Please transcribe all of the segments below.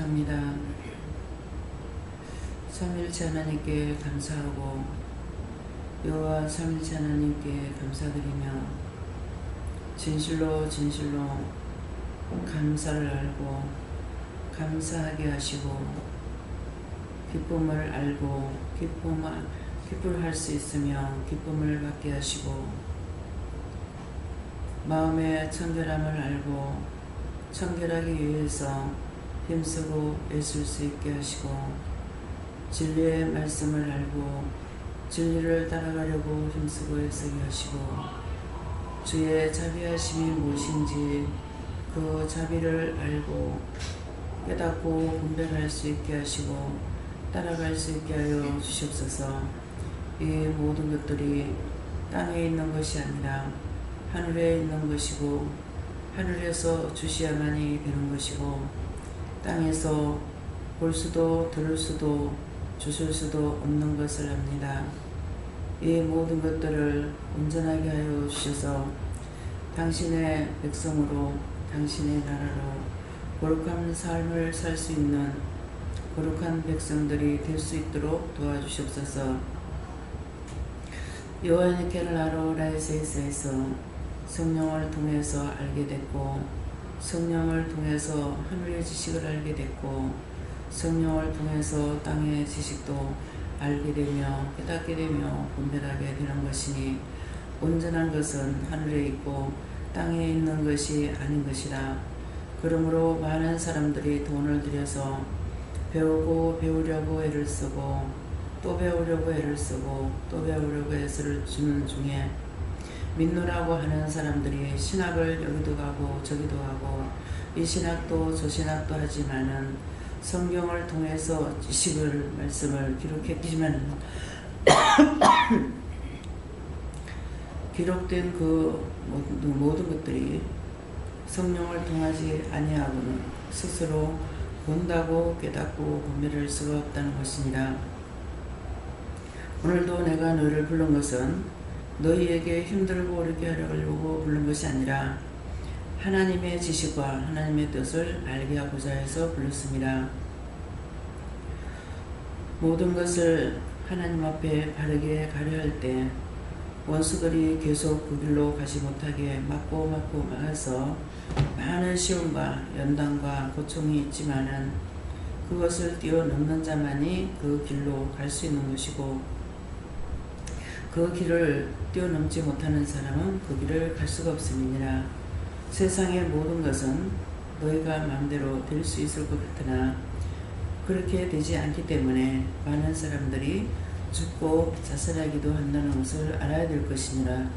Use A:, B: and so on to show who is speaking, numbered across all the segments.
A: 감사합니다. 삼일체 하나님께 감사하고 여호와 삼일체 하나님께 감사드리며 진실로 감사를 알고 감사하게 하시고 기쁨을 알고 기쁨을 할 수 있으며 기쁨을 받게 하시고 마음의 청결함을 알고 청결하기 위해서 힘쓰고 애쓸 수 있게 하시고 진리의 말씀을 알고 진리를 따라가려고 힘쓰고 애쓰게 하시고 주의 자비하심이 무엇인지 그 자비를 알고 깨닫고 분별할 수 있게 하시고 따라갈 수 있게 하여 주시옵소서. 이 모든 것들이 땅에 있는 것이 아니라 하늘에 있는 것이고 하늘에서 주시야만이 되는 것이고 땅에서 볼 수도 들을 수도 주실 수도 없는 것을 압니다. 이 모든 것들을 온전하게 하여 주셔서 당신의 백성으로 당신의 나라로 거룩한 삶을 살 수 있는 거룩한 백성들이 될 수 있도록 도와주시옵소서. 여호와님께를 알아 라이세이스에서 성령을 통해서 알게 됐고 성령을 통해서 하늘의 지식을 알게 됐고 성령을 통해서 땅의 지식도 알게 되며 깨닫게 되며 분별하게 되는 것이니 온전한 것은 하늘에 있고 땅에 있는 것이 아닌 것이라. 그러므로 많은 사람들이 돈을 들여서 배우려고 애를 쓰고 또 배우려고 애를 쓰고 또 배우려고 애를 주는 중에 믿노라고 하는 사람들이 신학을 여기도 가고 저기도 가고 이 신학도 저 신학도 하지만은 성경을 통해서 지식을 말씀을 기록했지만 기록된 그 모든 것들이 성령을 통하지 아니하고는 스스로 본다고 깨닫고 분별할 수가 없다는 것이니라. 오늘도 내가 너희를 부른 것은 너희에게 힘들고 어렵게 하려고 부른 것이 아니라 하나님의 지식과 하나님의 뜻을 알게 하고자 해서 불렀습니다. 모든 것을 하나님 앞에 바르게 가려 할 때 원수들이 계속 그 길로 가지 못하게 막아서 많은 시험과 연단과 고통이 있지만은 그것을 뛰어넘는 자만이 그 길로 갈 수 있는 것이고 그 길을 뛰어넘지 못하는 사람은 그 길을 갈 수가 없음이니라. 세상의 모든 것은 너희가 마음대로 될 수 있을 것 같으나 그렇게 되지 않기 때문에 많은 사람들이 죽고 자살하기도 한다는 것을 알아야 될 것이니라.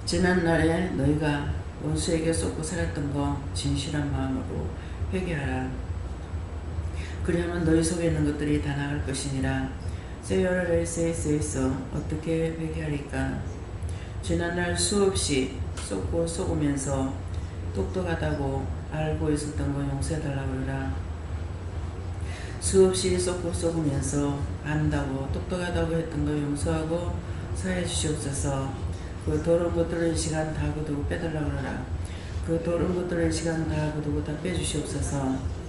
A: 지난날에 너희가 원수에게 쏟고 살았던 거 진실한 마음으로 회개하라. 그리하면 너희 속에 있는 것들이 다 나갈 것이니라. 세요라레세이스에서 어떻게 회개하리까? 지난날 수없이 쏟고 속으면서 똑똑하다고 알고 있었던 거 용서해달라고 그러라. 수없이 쏟고 속으면서 안다고 똑똑하다고 했던 거 용서하고 사해 주시옵소서. 그 더러운 것들의 시간 다 거두고 빼달라고 그러라. 그 더러운 것들의 시간 다 거두고 다 빼주시옵소서.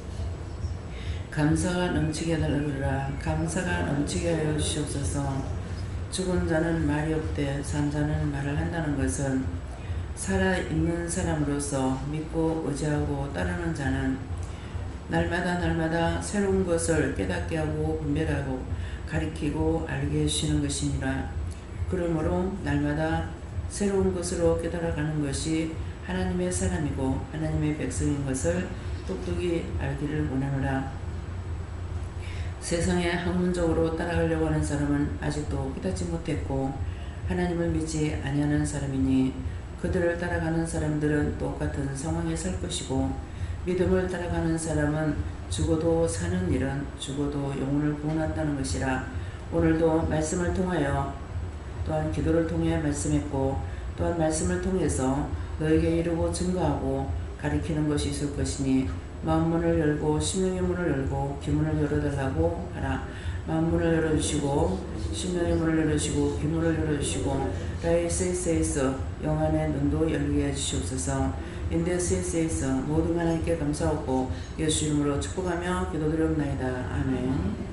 A: 감사가 넘치게 해달라고 그러라. 감사가 넘치게 하여 주시옵소서. 죽은 자는 말이 없되 산 자는 말을 한다는 것은 살아있는 사람으로서 믿고 의지하고 따르는 자는 날마다 새로운 것을 깨닫게 하고 분별하고 가리키고 알게 해주시는 것이니라. 그러므로 날마다 새로운 것으로 깨달아가는 것이 하나님의 사람이고 하나님의 백성인 것을 똑똑히 알기를 원하노라. 세상에 학문적으로 따라가려고 하는 사람은 아직도 깨닫지 못했고 하나님을 믿지 아니하는 사람이니 그들을 따라가는 사람들은 똑같은 상황에 살 것이고 믿음을 따라가는 사람은 죽어도 사는 일은 죽어도 영혼을 구원한다는 것이라. 오늘도 말씀을 통하여 또한 기도를 통해 말씀했고 또한 말씀을 통해서 너에게 이루고 증거하고 가리키는 것이 있을 것이니 마음문을 열고 심령의 문을 열고 귀문을 열어달라고 하라. 마음문을 열어주시고 심령의 문을 열어주시고 귀문을 열어주시고 라이스에서 영안의 눈도 열리게 해주시옵소서. 인데스에서 모든 하나님께 감사하고 예수 이름으로 축복하며 기도드리옵나이다. 아멘.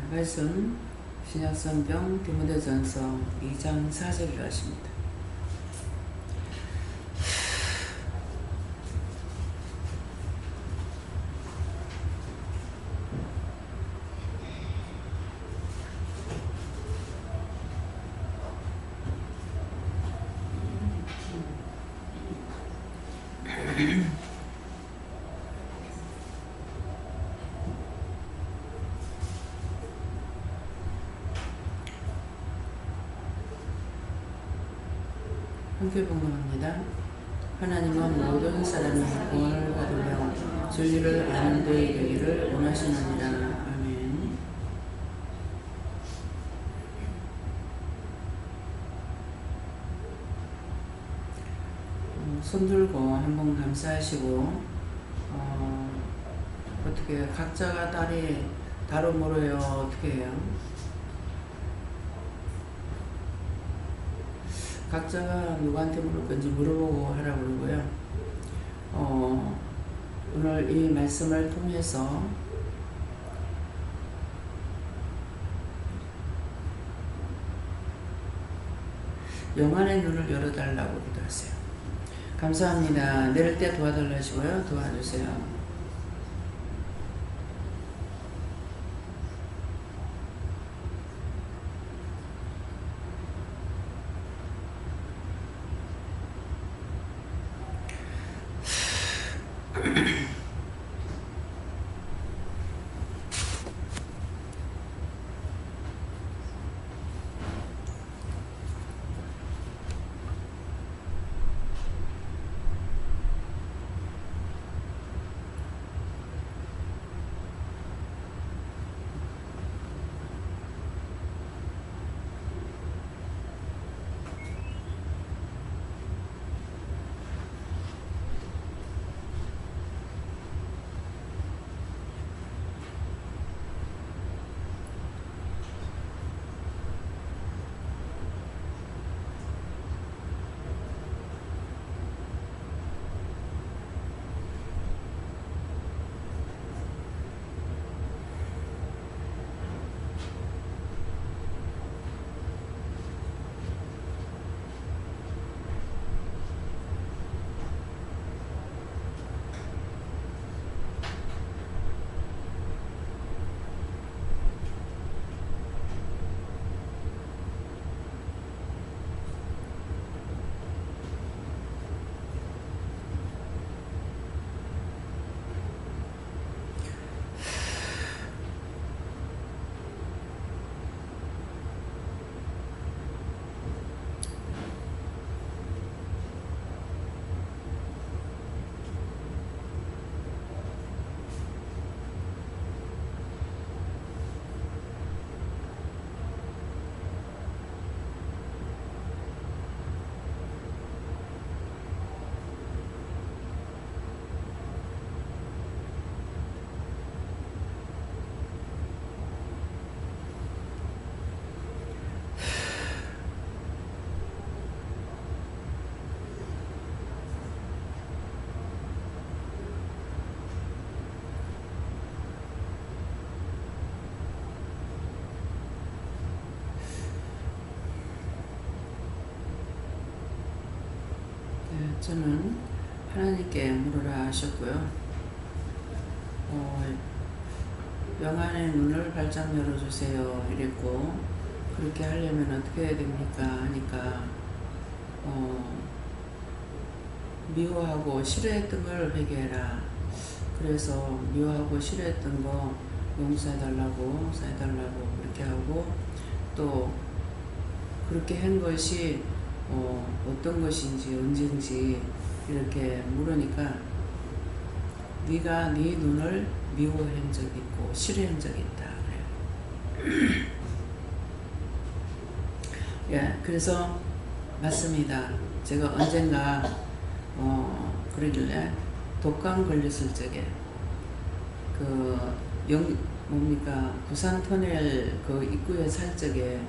A: 말씀 신약성경 디모데전서 2장 4절이라 하십니다. 함께 봉헌합니다. 하나님은 모든 사람이 구원을 받으며 진리를 아는 데에 이르기를 원하시느니라. 아멘. 손 들고 한번 감사하시고 어떻게 각자가 다로 물어요. 어떻게 해요? 각자가 누구한테 물을 건지 물어보고 하라고 그러고요. 오늘 이 말씀을 통해서 영안의 눈을 열어달라고 기도하세요. 감사합니다. 내릴 때 도와달라 하시고요. 도와주세요. 저는 하나님께 물으라 하셨고요. 영안의 눈을 발짝 열어주세요 이랬고, 그렇게 하려면 어떻게 해야 됩니까 하니까 미워하고 싫어했던 걸 회개해라. 그래서 미워하고 싫어했던 거 용서해달라고 사해달라고 그렇게 하고, 또 그렇게 한 것이 어떤 것인지 언젠지 이렇게 물으니까, 네가 네 눈을 미워한 적 있고 싫어한 적 있다 그래요. 예, 그래서 맞습니다. 제가 언젠가 그러길래 독감 걸렸을 적에 부산 터널 그 입구에 살 적에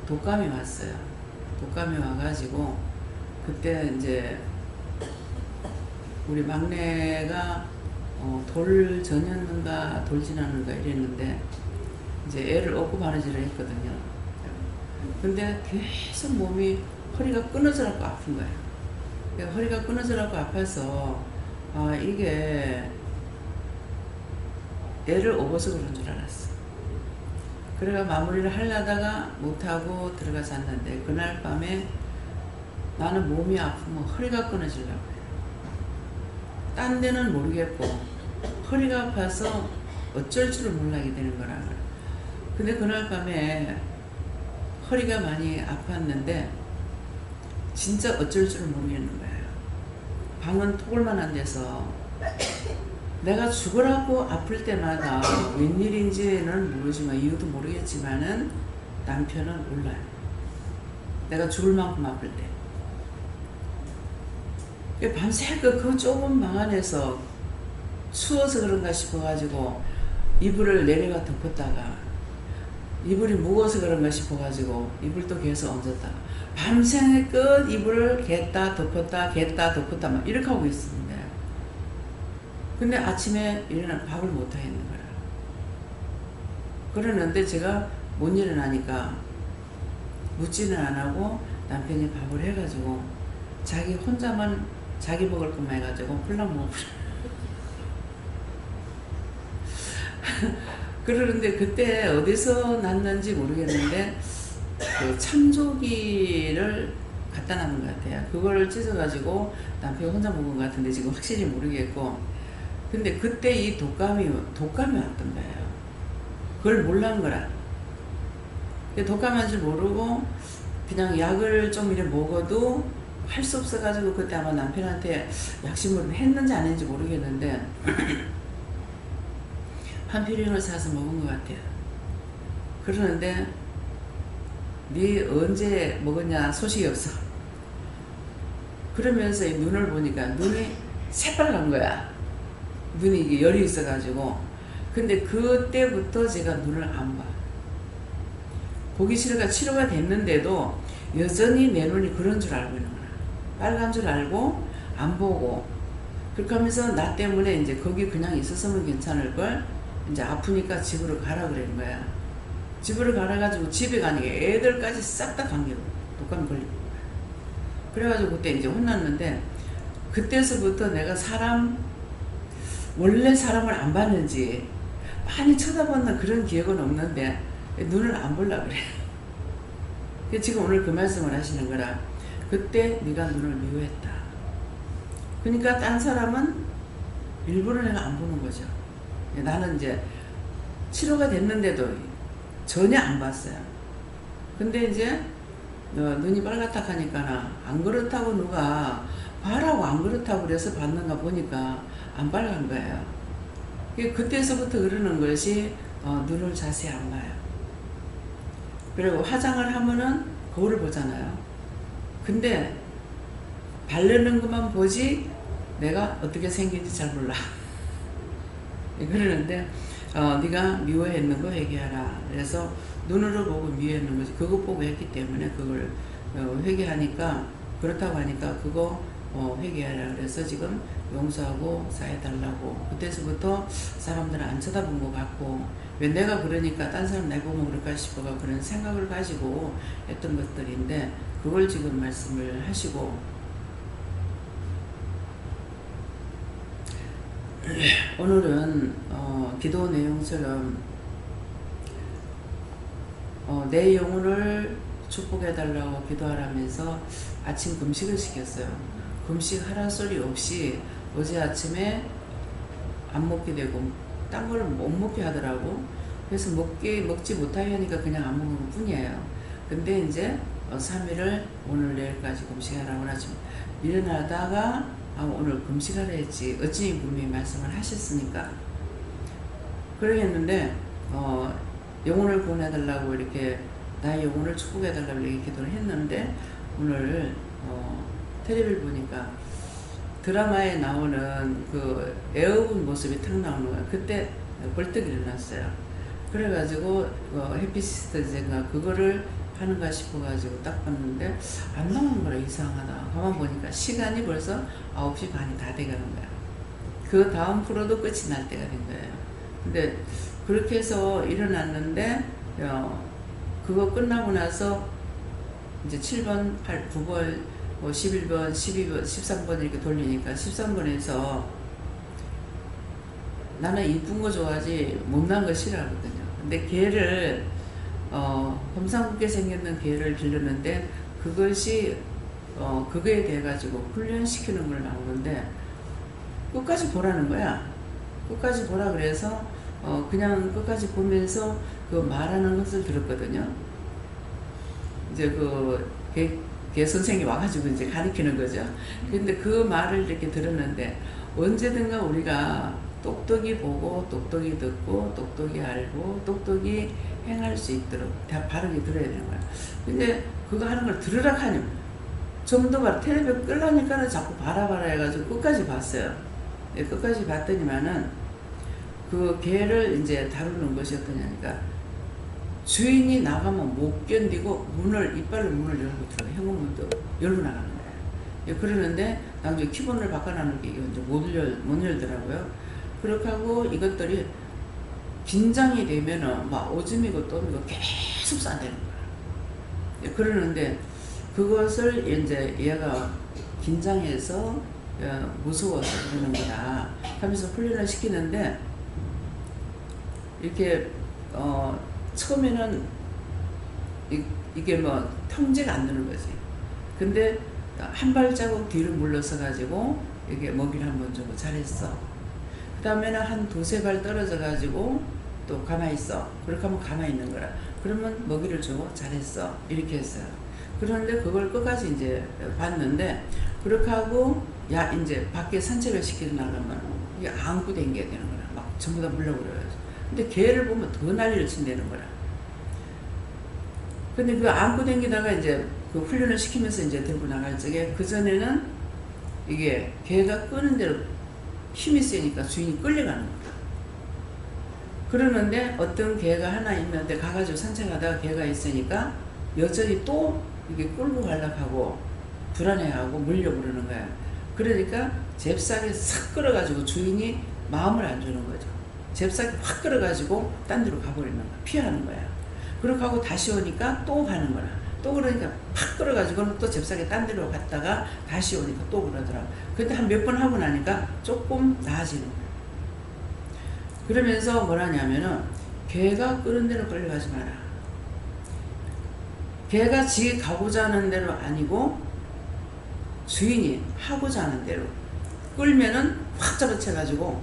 A: 독감이 왔어요. 독감이 와가지고 그때 이제 우리 막내가 돌 전이었는가 돌 지났는가 이랬는데 이제 애를 업고 바느질을 했거든요. 근데 계속 몸이 허리가 끊어져갖고 아픈 거예요. 허리가 끊어져갖고 아파서 이게 애를 업어서 그런 줄 알았어. 그래가 마무리를 하려다가 못하고 들어가 잤는데, 그날 밤에 나는 몸이 아프면 허리가 끊어지려고 해요. 딴 데는 모르겠고 허리가 아파서 어쩔 줄을 몰라게 되는 거라. 근데 그날 밤에 허리가 많이 아팠는데 진짜 어쩔 줄을 모르겠는 거예요. 방은 토굴만한 데서 내가 죽으라고 아플 때마다 웬일인지는 모르지만, 이유도 모르겠지만은 남편은 몰라요. 내가 죽을 만큼 아플 때. 밤새 그 좁은 방 안에서 추워서 그런가 싶어가지고 이불을 내려가 덮었다가, 이불이 무거워서 그런가 싶어가지고 이불 또 개서 얹었다가, 밤새 끝 이불을 겠다 덮었다 겠다 덮었다 막 이렇게 하고 있습니다. 근데 아침에 일어나 밥을 못 하겠는 거야. 그러는데 제가 못 일어나니까 묻지는 안 하고 남편이 밥을 해가지고 자기 혼자만 자기 먹을 것만 해가지고 홀랑 먹어. 그러는데 그때 어디서 났는지 모르겠는데 그 참조기를 갖다 놨는 것 같아요. 그걸 찢어가지고 남편이 혼자 먹은 것 같은데 지금 확실히 모르겠고, 근데 그때 이 독감이 왔던 거예요. 그걸 몰란 거라. 독감한 줄 모르고 그냥 약을 좀 이래 먹어도 할 수 없어가지고 그때 아마 남편한테 약식물을 했는지 안 했는지 모르겠는데 판피린을 사서 먹은 것 같아요. 그러는데 네 언제 먹었냐 소식이 없어. 그러면서 이 눈을 보니까 눈이 새빨간 거야. 눈이 이게 열이 있어가지고. 근데 그때부터 제가 눈을 안 봐. 보기 싫으니까 치료가 됐는데도 여전히 내 눈이 그런 줄 알고 있는 거야. 빨간 줄 알고 안 보고. 그렇게 하면서 나 때문에 이제 거기 그냥 있었으면 괜찮을 걸, 이제 아프니까 집으로 가라 그러는 거야. 집으로 가라가지고 집에 가니까 애들까지 싹 다 감기고 독감 걸리고. 그래가지고 그때 이제 혼났는데, 그때서부터 내가 원래 사람을 안 봤는지 많이 쳐다봤나 그런 기억은 없는데 눈을 안 보려고 그래. 지금 오늘 그 말씀을 하시는 거라. 그때 네가 눈을 미워했다. 그러니까 딴 사람은 일부러 내가 안 보는 거죠. 나는 이제 치료가 됐는데도 전혀 안 봤어요. 근데 이제 눈이 빨갛다 하니까 안 그렇다고 누가 봐라고 안 그렇다고 그래서 봤는가 보니까 안 빨간 거예요. 그때서부터 그러는 것이 눈을 자세히 안 봐요. 그리고 화장을 하면은 거울을 보잖아요. 근데 바르는 것만 보지 내가 어떻게 생긴지 잘 몰라. 그러는데 네가 미워했는 거 회개하라. 그래서 눈으로 보고 미워했는 거지. 그거 보고 했기 때문에 그걸 회개하니까, 그렇다고 하니까 그거 회개하라. 그래서 지금 용서하고 사해달라고. 그때서부터 사람들은 안 쳐다본 것 같고, 왜 내가 그러니까 딴 사람 내보면 그럴까 싶어가 그런 생각을 가지고 했던 것들인데, 그걸 지금 말씀을 하시고, 오늘은 기도 내용처럼 내 영혼을 축복해달라고 기도하라면서 아침 금식을 시켰어요. 금식하라 소리 없이 어제 아침에 안 먹게 되고 딴 걸 못 먹게 하더라고. 그래서 먹지 못하게 하니까 그냥 안 먹는 것 뿐이에요. 근데 이제 3일을 오늘 내일까지 금식하라고 하지. 일어나다가 오늘 금식하라 했지. 어찌 분명히 말씀을 하셨으니까. 그러겠는데 영혼을 구원해달라고 이렇게 나의 영혼을 축복해달라고 이렇게 기도를 했는데 오늘 텔레비를 보니까 드라마에 나오는 그 애어분 모습이 탁 나오는 거야. 그때 벌떡 일어났어요. 그래가지고 해피시스터즈가 그거를 하는가 싶어가지고 딱 봤는데 안 나오는 거라 이상하다. 가만 보니까 시간이 벌써 9시 반이 다 돼가는 거야. 그 다음 프로도 끝이 날 때가 된 거예요. 근데 그렇게 해서 일어났는데 그거 끝나고 나서 이제 7번, 9번, 11번, 12번, 13번 이렇게 돌리니까 13번에서 나는 이쁜 거 좋아하지 못난 거 싫어하거든요. 근데 개를 험상궂게 생겼는 개를 빌렸는데 그것이 그거에 대해 가지고 훈련시키는 걸 나오는데 끝까지 보라는 거야. 끝까지 보라 그래서 그냥 끝까지 보면서 그 말하는 것을 들었거든요. 이제 개 선생이 와가지고 이제 가르치는 거죠. 근데 그 말을 이렇게 들었는데 언제든가 우리가 똑똑히 보고 똑똑히 듣고 똑똑히 알고 똑똑히 행할 수 있도록 다 바르게 들어야 되는 거야. 근데 그거 하는 걸 들으라 하니 좀 더 봐. 텔레비전 끌라니까는 자꾸 봐라 해가지고 끝까지 봤어요. 네, 끝까지 봤더니만은 그 개를 이제 다루는 것이 어떠냐니까 주인이 나가면 못 견디고 이빨로 문을 열고 들어가. 현관문도 열고 나가는 거예요. 예, 그러는데 나중에 키본을 바꿔놓는 게 이제 못 열더라고요. 그렇게 하고 이것들이 긴장이 되면은 막 오줌이고 똥이고 계속 싸대는 거야. 예, 그러는데 그것을 이제 얘가 긴장해서 무서워서 그러는 거다 하면서 훈련을 시키는데 이렇게 처음에는 이게 뭐 통제가 안 되는 거지. 근데 한 발자국 뒤로 물러서 가지고 이게 먹이를 한번 주고 잘했어. 그 다음에는 한 두세 발 떨어져 가지고 또 가만히 있어. 그렇게 하면 가만히 있는 거라. 그러면 먹이를 주고 잘했어. 이렇게 했어요. 그런데 그걸 끝까지 이제 봤는데 그렇게 하고 이제 밖에 산책을 시키러 나가면 이게 안고 댕겨야 되는 거라. 막 전부 다 물러버려요. 근데 개를 보면 더 난리를 친다는 거라. 근데 그 안고 댕기다가 이제 그 훈련을 시키면서 이제 들고 나갈 적에 그전에는 이게 개가 끄는 대로 힘이 세니까 주인이 끌려가는 거야. 그러는데 어떤 개가 하나 있는데 가가지고 산책하다가 개가 있으니까 여전히 또 이게 끌고 가려고 하고 불안해하고 물려부르는 거야. 그러니까 잽싸게 싹 끌어가지고 주인이 마음을 안 주는 거죠. 잽싸게 확 끌어가지고 딴 데로 가버리는 거야. 피하는 거야. 그렇게 하고 다시 오니까 또 가는 거야. 또 그러니까 팍 끌어가지고는 또 잽싸게 딴 데로 갔다가 다시 오니까 또 그러더라고. 근데 한 몇 번 하고 나니까 조금 나아지는 거야. 그러면서 뭐라냐면은 개가 끄는 대로 끌려가지 마라. 개가 지 가고자 하는 대로 아니고 주인이 하고자 하는 대로 끌면은 확 잡아채가지고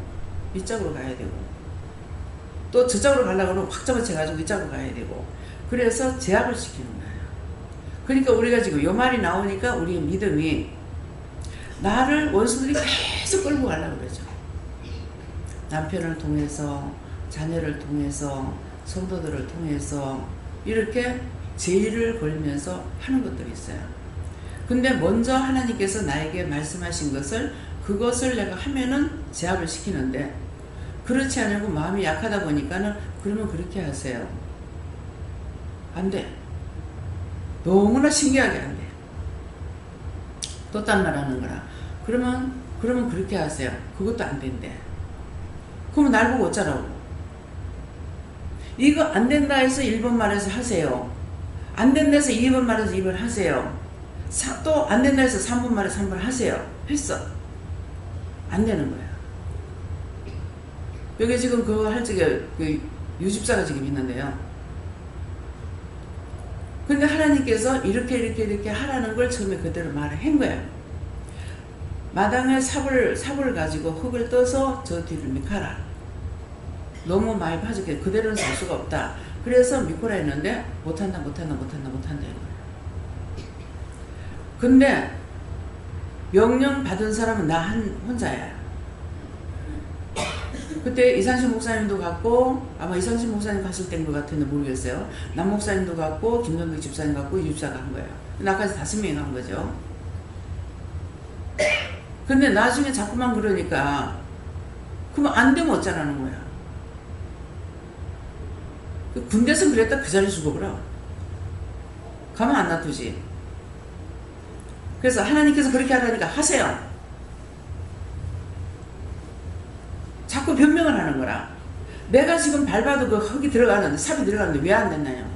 A: 이쪽으로 가야 되고 또 저쪽으로 가려고 하면 확 잡아채가지고 이쪽으로 가야 되고 그래서 제압을 시키는 거예요. 그러니까 우리가 지금 요 말이 나오니까 우리의 믿음이 나를 원수들이 계속 끌고 가려고 그러죠. 남편을 통해서 자녀를 통해서 성도들을 통해서 이렇게 제의를 걸면서 하는 것들이 있어요. 근데 먼저 하나님께서 나에게 말씀하신 것을 그것을 내가 하면은 제압을 시키는데 그렇지 않고 마음이 약하다 보니까는 그러면 그렇게 하세요. 안 돼. 너무나 신기하게 안 돼. 또 딴 말 하는 거라. 그러면 그렇게 하세요. 그것도 안 된대. 그러면 날 보고 어쩌라고. 이거 안 된다 해서 1번 말해서 하세요. 안 된다 해서 2번 말해서 2번 하세요. 또 안 된다 해서 3번 말해서 3번 하세요. 했어. 안 되는 거야. 여기 지금 그거 할 적에 그 유집사가 지금 있는데요. 근데 하나님께서 이렇게 하라는 걸 처음에 그대로 말을 한 거야. 마당에 삽을 가지고 흙을 떠서 저 뒤를 미카라. 너무 많이 파졌게 그대로는 살 수가 없다. 그래서 미코라 했는데 못한다 이거야. 근데 명령 받은 사람은 나 혼자야. 그때 이상신 목사님도 갔고, 아마 이상신 목사님 갔을 때인 것 같은데 모르겠어요. 남 목사님도 갔고, 김동국 집사님 갔고, 이 집사가 한 거예요. 나까지 5명이 간 거죠. 근데 나중에 자꾸만 그러니까, 그러면 안 되면 어쩌라는 거야. 군대에서 그랬다 그 자리에 죽어버려. 가만 안 놔두지. 그래서 하나님께서 그렇게 하라니까 하세요. 자꾸 변명을 하는 거라. 내가 지금 밟아도 그 흙이 들어가는데, 삽이 들어가는데 왜 안 됐냐고.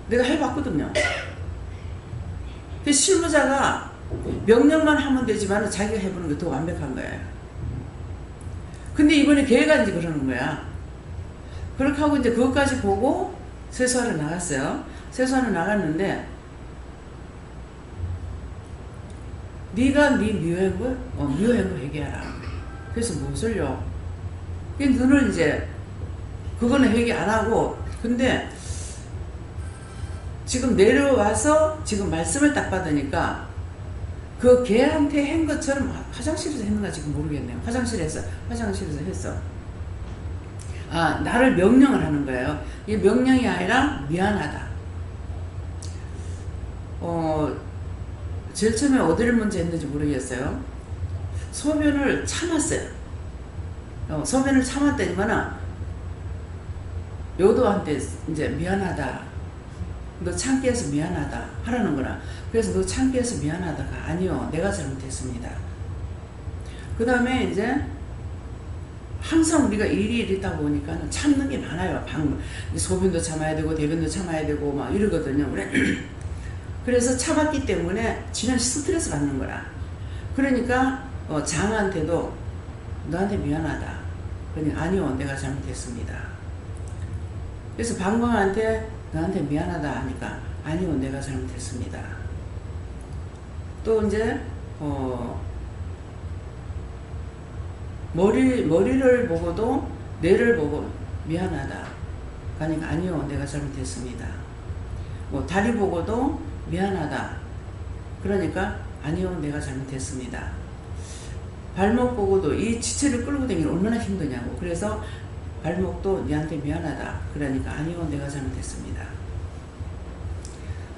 A: 내가 해봤거든요. 그 실무자가 명령만 하면 되지만 자기가 해보는 게 더 완벽한 거예요. 근데 이번에 걔가 이제 그러는 거야. 그렇게 하고 이제 그것까지 보고 세수하러 나갔어요. 세수하러 나갔는데, 네가 네 미워한 거 얘기하라. 그래서 무엇을요? 눈을 이제 그거는 회개 안 하고, 근데 지금 내려와서 지금 말씀을 딱 받으니까 그 걔한테 한 것처럼 화장실에서 했는가 지금 모르겠네요. 화장실에서 했어. 아, 나를 명령을 하는 거예요. 이게 명령이 아니라 미안하다. 제일 처음에 어디를 먼저 했는지 모르겠어요. 소변을 참았어요. 소변을 참았더니만은 요도한테 이제 미안하다. 너 참게 해서 미안하다 하라는 거라. 그래서 너 참게 해서 미안하다가 아니요, 내가 잘못했습니다. 그 다음에 이제 항상 우리가 일이 있다 보니까 참는 게 많아요. 소변도 참아야 되고 대변도 참아야 되고 막 이러거든요. 그래서 참았기 때문에 지는 스트레스 받는 거라. 그러니까 장한테도 너한테 미안하다. 그러니까 아니요, 내가 잘못했습니다. 그래서 방광한테 너한테 미안하다 하니까 아니요, 내가 잘못했습니다. 또 이제 머리를 보고도 뇌를 보고 미안하다. 그러니까 아니요, 내가 잘못했습니다. 다리 보고도 미안하다. 그러니까 아니요, 내가 잘못했습니다. 발목 보고도 이 지체를 끌고 다니기 얼마나 힘드냐고. 그래서 발목도 니한테 미안하다. 그러니까 아니요, 내가 잘못했습니다.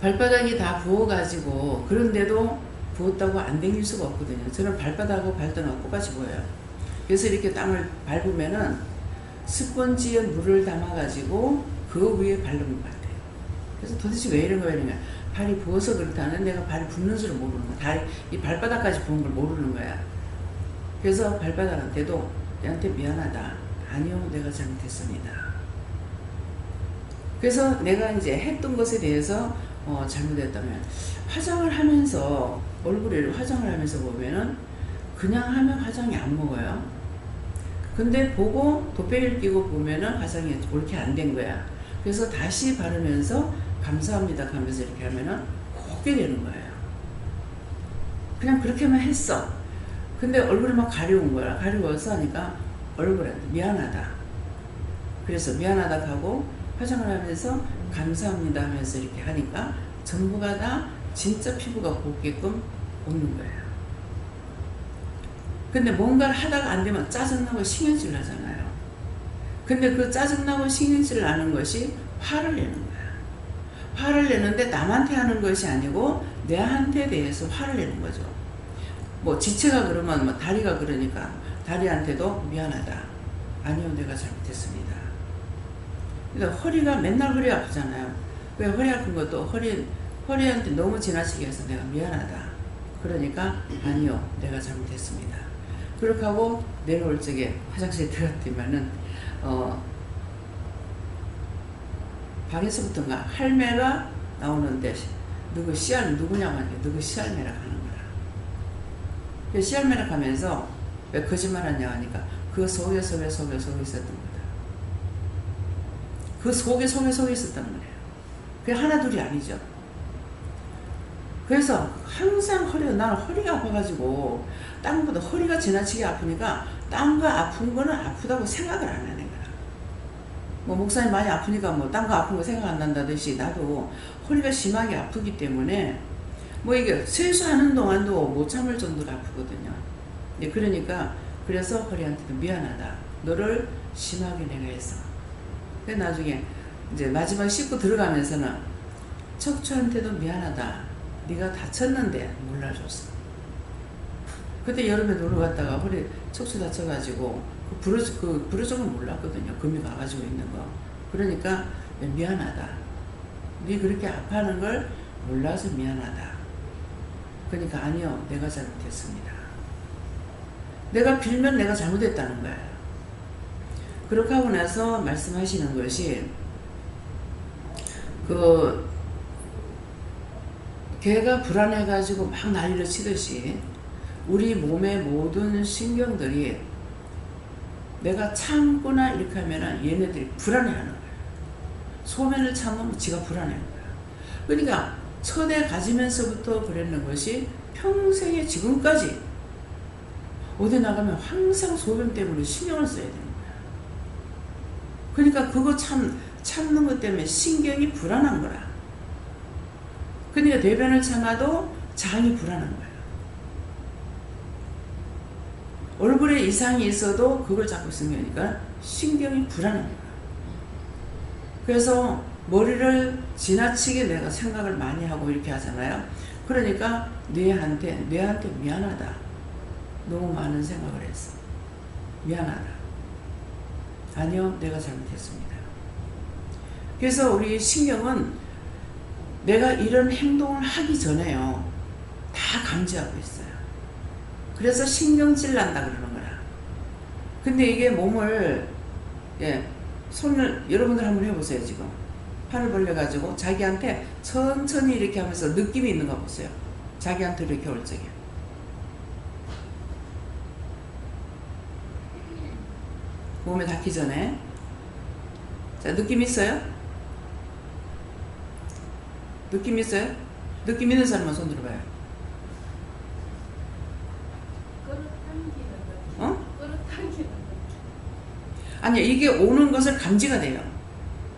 A: 발바닥이 다 부어가지고 그런데도 부었다고 안 당길 수가 없거든요. 저는 발바닥하고 발등하고 똑같이 보여요. 그래서 이렇게 땅을 밟으면은 스펀지에 물을 담아가지고 그 위에 바른 것 같아요. 그래서 도대체 왜 이런 거야? 이러면 발이 부어서 그렇다는, 내가 발이 붓는 줄을 모르는 거야. 이 발바닥까지 부은 걸 모르는 거야. 그래서 발바닥한테도 얘한테 미안하다. 아니요, 내가 잘못했습니다. 그래서 내가 이제 했던 것에 대해서 잘못했다면, 화장을 하면서 얼굴에 화장을 하면서 보면은 그냥 하면 화장이 안 먹어요. 근데 보고 도배를 끼고 보면은 화장이 옳게 안 된 거야. 그래서 다시 바르면서 감사합니다 하면서 이렇게 하면은 곱게 되는 거예요. 그냥 그렇게만 했어. 근데 얼굴이 막 가려운 거야. 가려워서 하니까 얼굴한테 미안하다. 그래서 미안하다 하고 화장을 하면서 감사합니다 하면서 이렇게 하니까 전부가 다 진짜 피부가 곱게끔 없는 거예요. 근데 뭔가를 하다가 안 되면 짜증나고 신경질 나잖아요. 근데 그 짜증나고 신경질 나는 것이 화를 내는 거야. 화를 내는데 남한테 하는 것이 아니고 내한테 대해서 화를 내는 거죠. 지체가 그러면 다리가 그러니까 다리한테도 미안하다. 아니요, 내가 잘못했습니다. 그러니까 허리가 맨날 허리 아프잖아요. 왜 허리 아픈 것도 허리한테 너무 지나치게 해서 내가 미안하다. 그러니까 아니요, 내가 잘못했습니다. 그렇게 하고 내려올 적에 화장실에 들어갔더니만은 방에서부터가 할매가 나오는데 누구냐고 하니까 누구 시할매라 하는 거라. 시할매라 하면서 왜 거짓말 하냐고 하니까 그 속에 있었던 거다. 그 속에 있었던 거예요. 그게 하나 둘이 아니죠. 그래서 항상 나는 허리가 아파가지고 딴 것보다 허리가 지나치게 아프니까 딴 거 아픈 거는 아프다고 생각을 안 하는 거야. 뭐 목사님 많이 아프니까 뭐 딴 거 아픈 거 생각 안 난다듯이 나도 허리가 심하게 아프기 때문에 뭐 이게 세수하는 동안도 못 참을 정도로 아프거든요. 그러니까 그래서 허리한테도 미안하다. 너를 심하게 내가 했어. 그래서 나중에 이제 마지막 씻고 들어가면서는 척추한테도 미안하다. 네가 다쳤는데 몰라줬어. 그때 여름에 놀러 갔다가 허리 척추 다쳐가지고 부러진 건 몰랐거든요. 금이 가가지고 있는 거. 그러니까 미안하다. 네 그렇게 아파하는 걸 몰라서 미안하다. 그러니까 아니요, 내가 잘못했습니다. 내가 빌면 내가 잘못했다는 거예요. 그렇게 하고 나서 말씀하시는 것이 걔가 불안해가지고 막 난리를 치듯이 우리 몸의 모든 신경들이 내가 참거나 이렇게 하면은 얘네들이 불안해하는 거예요. 소변을 참으면 지가 불안해하는 거예요. 그러니까 첫애 가지면서부터 그랬는 것이 평생에 지금까지 어디 나가면 항상 소변 때문에 신경을 써야 되는 거야. 그러니까 그거 참는 것 때문에 신경이 불안한 거라. 그러니까 대변을 참아도 장이 불안한 거예요. 얼굴에 이상이 있어도 그걸 잡고 있으니까 신경이 불안한 거예요. 그래서 머리를 지나치게 내가 생각을 많이 하고 이렇게 하잖아요. 그러니까 뇌한테 미안하다. 너무 많은 생각을 했어. 미안하다. 아니요, 내가 잘못했습니다. 그래서 우리 신경은 내가 이런 행동을 하기 전에요, 다 감지하고 있어요. 그래서 신경질 난다 그러는 거야. 근데 이게 몸을, 손을, 여러분들 한번 해보세요, 지금. 팔을 벌려가지고 자기한테 천천히 이렇게 하면서 느낌이 있는 거 보세요. 자기한테 이렇게 올 적에. 몸에 닿기 전에. 자, 느낌 있어요? 느낌 있어요? 느낌 있는 사람만 손 들어봐요. 어? 아니요, 이게 오는 것을 감지가 돼요.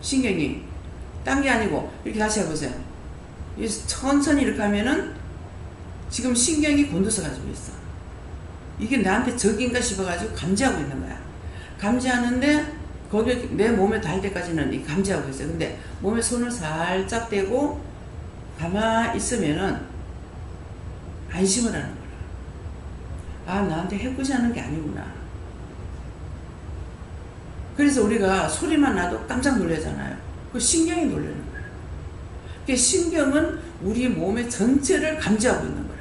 A: 신경이. 딴 게 아니고, 이렇게 다시 해보세요. 천천히 이렇게 하면은 지금 신경이 곤두서 가지고 있어. 이게 나한테 적인가 싶어가지고 감지하고 있는 거야. 감지하는데, 거기 내 몸에 닿을 때까지는 감지하고 있어요. 근데 몸에 손을 살짝 대고 가만히 있으면은 안심을 하는 거야. 아, 나한테 해코지 하는 게 아니구나. 그래서 우리가 소리만 나도 깜짝 놀라잖아요. 그 신경이 놀라는 거야. 그 신경은 우리 몸의 전체를 감지하고 있는 거야.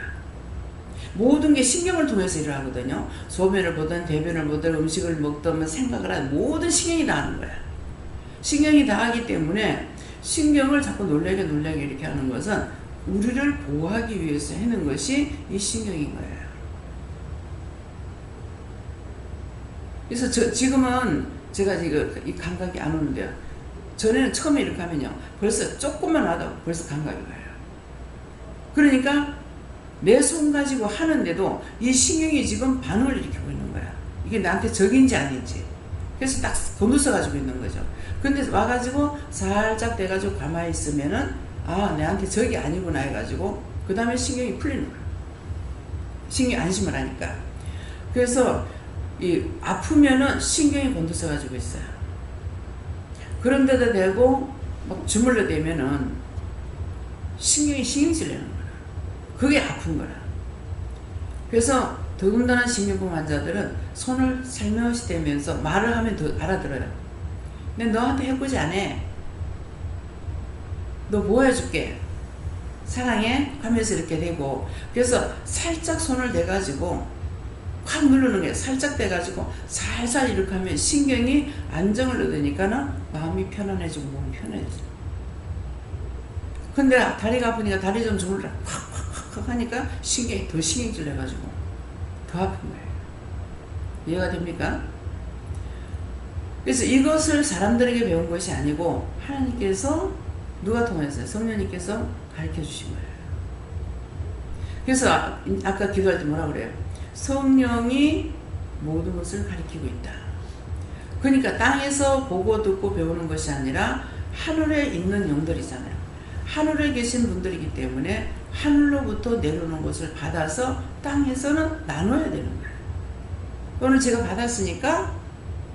A: 모든 게 신경을 통해서 일어나거든요. 소변을 보든 대변을 보든 음식을 먹든 생각을 하든 모든 신경이 다 하는 거야. 신경이 다 하기 때문에 신경을 자꾸 놀래게 이렇게 하는 것은 우리를 보호하기 위해서 하는 것이 이 신경인 거예요. 그래서 지금은 제가 지금 이 감각이 안 오는데요. 전에는 처음에 이렇게 하면요, 벌써 조금만 와도 벌써 감각이 와요. 그러니까 내 손 가지고 하는데도 이 신경이 지금 반응을 일으키고 있는 거야. 이게 나한테 적인지 아닌지. 그래서 딱 곤두서 가지고 있는 거죠. 근데 와가지고 살짝 돼가지고 가만히 있으면은 아, 내한테 적이 아니구나 해가지고 그 다음에 신경이 풀리는 거야. 신경이 안심을 하니까. 그래서 아프면은 신경이 곤두서 가지고 있어요. 그런데도 대고 막 주물러 대면은 신경질 내는 거야. 그게 아픈 거라. 그래서 더군다나 신경통 환자들은 손을 살며시 대면서 말을 하면 더 알아들어요. 근데 너한테 해코지 안 해. 너 뭐 해줄게. 사랑해? 하면서 이렇게 대고, 그래서 살짝 손을 대가지고 확 누르는 거예요. 살짝 대가지고 살살 이렇게 하면 신경이 안정을 얻으니까는 마음이 편안해지고 몸이 편해지고. 근데 다리가 아프니까 다리 좀 주물러 확 하니까 신경이 더 신경질 내가지고 더 아픈 거예요. 이해가 됩니까? 그래서 이것을 사람들에게 배운 것이 아니고 하나님께서 누가 통해서 성령님께서 가르쳐 주신 거예요. 그래서 아까 기도할 때 뭐라 그래요? 성령이 모든 것을 가르치고 있다. 그러니까 땅에서 보고 듣고 배우는 것이 아니라 하늘에 있는 영들이잖아요. 하늘에 계신 분들이기 때문에 하늘로부터 내려오는 것을 받아서 땅에서는 나눠야 되는 거예요. 오늘 제가 받았으니까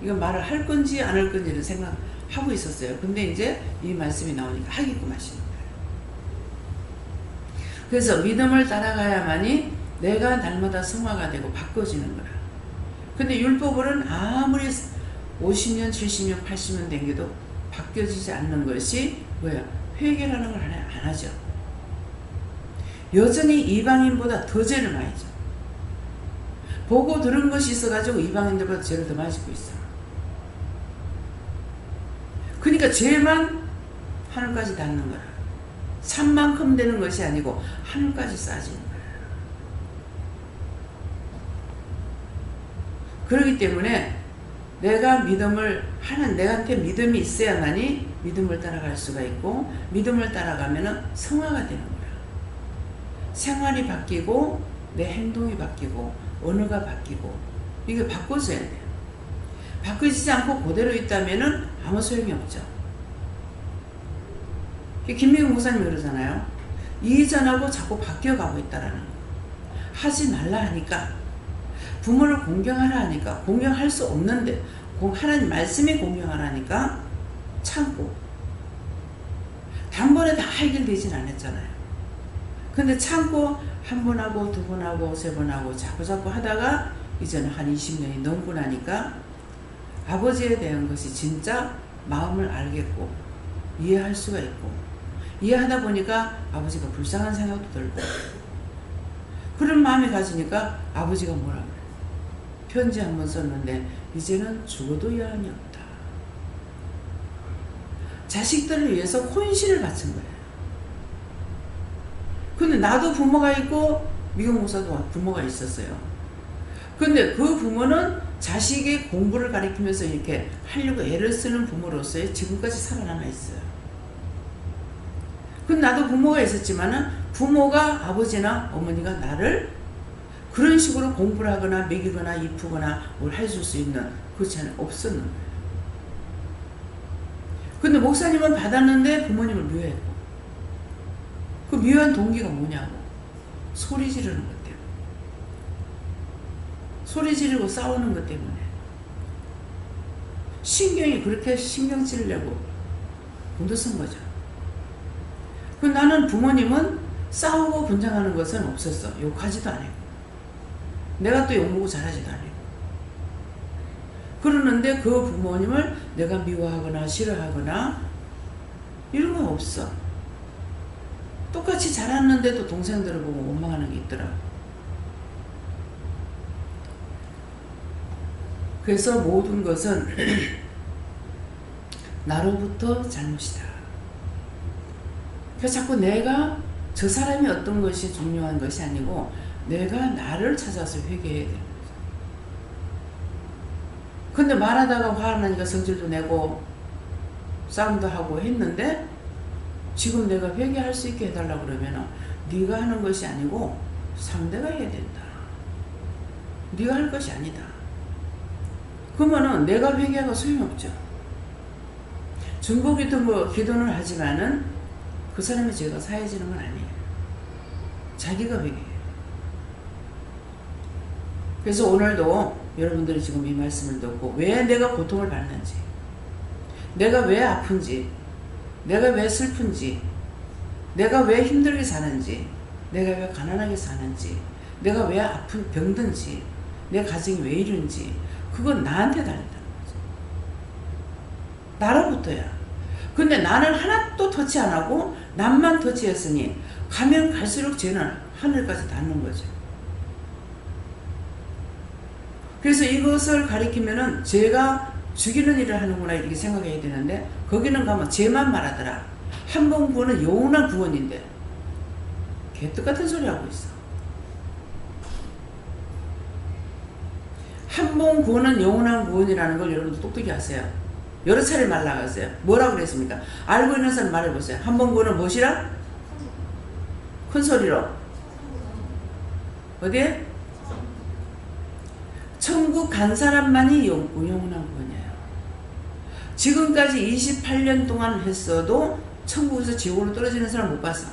A: 이거 말을 할 건지 안 할 건지를 생각하고 있었어요. 근데 이제 이 말씀이 나오니까 하게끔 하시는 거예요. 그래서 믿음을 따라가야만이 내가 날마다 성화가 되고 바꿔지는 거야. 근데 율법으로는 아무리 50년, 70년, 80년 된 게도 바뀌어지지 않는 것이 뭐야? 회개라는 걸 안 하죠. 여전히 이방인보다 더 죄를 많이 져. 보고 들은 것이 있어가지고 이방인들보다 죄를 더 많이 짓고 있어. 그러니까 죄만 하늘까지 닿는 거야. 산만큼 되는 것이 아니고 하늘까지 쌓아지는 거야. 그렇기 때문에 내가 믿음을 하는, 내한테 믿음이 있어야만이 믿음을 따라갈 수가 있고, 믿음을 따라가면은 성화가 되는 거야. 생활이 바뀌고, 내 행동이 바뀌고, 언어가 바뀌고, 이게 바꿔줘야 돼요. 바꾸지 않고 그대로 있다면은 아무 소용이 없죠. 김미경 목사님이 그러잖아요. 이전하고 자꾸 바뀌어가고 있다라는 거. 하지 말라 하니까, 부모를 공경하라 하니까, 공경할 수 없는데, 하나님 말씀이 공경하라니까 참고. 단번에 다 해결되진 않았잖아요. 근데 참고 한 번 하고 두 번 하고 세 번 하고 자꾸 하다가 이제는 한 20년이 넘고 나니까 아버지에 대한 것이 진짜 마음을 알겠고 이해할 수가 있고, 이해하다 보니까 아버지가 불쌍한 생각도 들고, 그런 마음이 가지니까 아버지가 뭐라 그래? 편지 한 번 썼는데 이제는 죽어도 여한이 없다. 자식들을 위해서 혼신을 바친 거예요. 근데 나도 부모가 있고 미경 목사도 부모가 있었어요. 근데 그 부모는 자식의 공부를 가리키면서 이렇게 하려고 애를 쓰는 부모로서의 지금까지 살아남아 있어요. 근데 나도 부모가 있었지만은 부모가 아버지나 어머니가 나를 그런 식으로 공부를 하거나 먹이거나 이쁘거나 뭘 해줄 수 있는 그렇지 없었는 거예요. 근데 목사님은 받았는데 부모님을 미워했고, 그 미워한 동기가 뭐냐고. 소리 지르는 것 때문에. 소리 지르고 싸우는 것 때문에. 신경이 그렇게 신경 찌르려고 돈도 쓴 거죠. 그 나는 부모님은 싸우고 분쟁하는 것은 없었어. 욕하지도 않았고. 내가 또 욕먹고 잘하지도 않아요. 그러는데 그 부모님을 내가 미워하거나 싫어하거나 이런 건 없어. 똑같이 자랐는데도 동생들을 보고 원망하는 게 있더라. 그래서 모든 것은 나로부터 잘못이다. 그래서 자꾸 내가 저 사람이 어떤 것이 중요한 것이 아니고 내가 나를 찾아서 회개해야 되는 거죠. 근데 말하다가 화가 나니까 성질도 내고 싸움도 하고 했는데 지금 내가 회개할 수 있게 해달라고 그러면 네가 하는 것이 아니고 상대가 해야 된다. 네가 할 것이 아니다. 그러면은 내가 회개하고 소용없죠. 중보기도 뭐 기도는 하지만은 그 사람의 죄가 사해지는 건 아니에요. 자기가 회개해요. 그래서 오늘도 여러분들이 지금 이 말씀을 듣고 왜 내가 고통을 받는지, 내가 왜 아픈지, 내가 왜 슬픈지, 내가 왜 힘들게 사는지, 내가 왜 가난하게 사는지, 내가 왜 아픈 병든지, 내 가정이 왜 이런지, 그건 나한테 달린다는 거죠. 나로부터야. 근데 나는 하나도 터치 안 하고 남만 터치했으니 가면 갈수록 죄는 하늘까지 닿는 거죠. 그래서 이것을 가리키면은 죄가 죽이는 일을 하는구나 이렇게 생각해야 되는데, 거기는 가면 죄만 말하더라. 한 번 구원은 영원한 구원인데 개떡같은 소리 하고 있어. 한 번 구원은 영원한 구원이라는 걸 여러분들 똑똑히 아세요. 여러 차례 말 나갔어요. 뭐라고 그랬습니까? 알고 있는 사람 말해보세요. 한 번 구원은 무엇이라? 큰 소리로. 어디에? 천국 간 사람만이 영원한 구원이에요. 지금까지 28년 동안 했어도 천국에서 지옥으로 떨어지는 사람 못 봤어.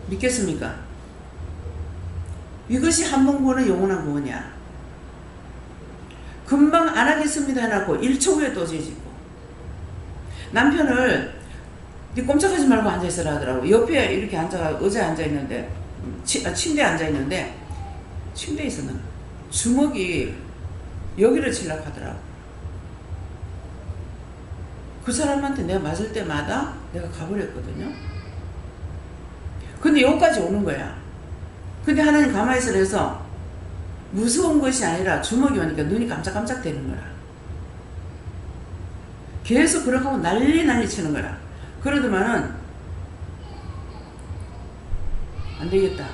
A: 믿겠습니까? 이것이 한 번 구원은 영원한 구원이야. 금방 안 하겠습니다 해놓고 1초 후에 또 죄짓고. 남편을 네 꼼짝하지 말고 앉아있으라 하더라고. 옆에 이렇게 앉아가 의자에 앉아있는데 침대에 앉아있는데 침대에 있었는 주먹이 여기를 치려고 하더라고. 그 사람한테 내가 맞을 때마다 내가 가버렸거든요. 근데 여기까지 오는 거야. 근데 하나님 가만히 있으라 해서 무서운 것이 아니라 주먹이 오니까 눈이 깜짝깜짝 되는 거라. 계속 그렇게 하고 난리 치는 거라. 그러더만은 안 되겠다.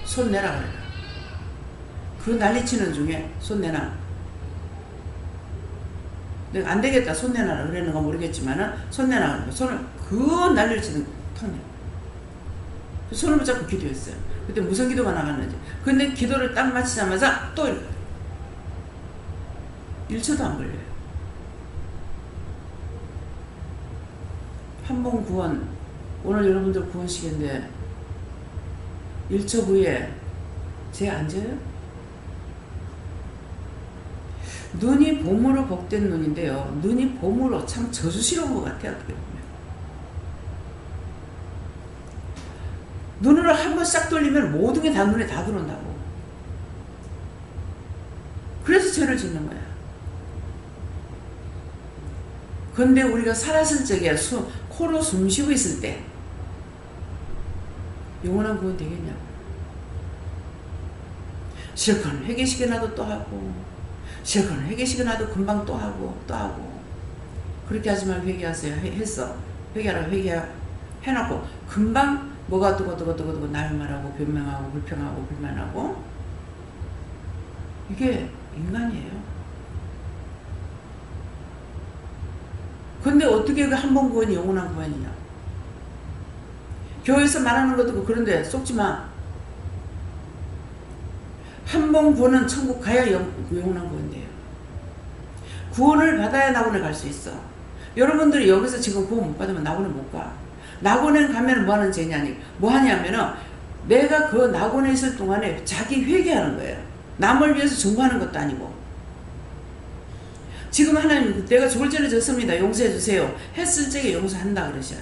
A: 손 내라 그래라. 그 난리 치는 중에 손 내놔. 내가 안 되겠다. 손 내놔라 그랬는가 모르겠지만은 손 내놔 그러니까 손을 그 난리를 치는 턴에 손을 붙잡고 기도했어요. 그때 무슨 기도가 나갔는지. 근데 기도를 딱 마치자마자 또 이렇게 1초도 안 걸려요. 한 번 구원, 오늘 여러분들 구원식인데 1초 후에 쟤 앉아요? 눈이 봄으로 복된 눈인데요. 눈이 봄으로 참 저주스러운 것 같아요. 어떻게 보면. 눈으로 한번 싹 돌리면 모든 게 다 눈에 다 들어온다고. 그래서 죄를 짓는 거야. 근데 우리가 살았을 적에 코로 숨 쉬고 있을 때 영원한 구원 되겠냐? 실컷 회개시켜놔도 또 하고 실컷 회개시켜놔도 금방 또 하고 또 하고. 그렇게 하지 말고 회개하세요. 했어. 회개하라고 회개해놓고 금방 뭐가 뜨고 날말하고 변명하고 불평하고 불만하고. 이게 인간이에요. 근데 어떻게 그 한 번 구원이 영원한 구원이냐? 교회에서 말하는 것도 그런데 속지 마. 한 번 구원은 천국 가야 영원한 구원이에요. 구원을 받아야 낙원에 갈 수 있어. 여러분들이 여기서 지금 구원 못 받으면 낙원에 못 가. 낙원에 가면 뭐 하는 죄냐니? 뭐 하냐면은 내가 그 낙원에 있을 동안에 자기 회개하는 거예요. 남을 위해서 증거하는 것도 아니고. 지금 하나님 내가 죽을 죄를 졌습니다. 용서해 주세요. 했을 적에 용서한다 그러셔요.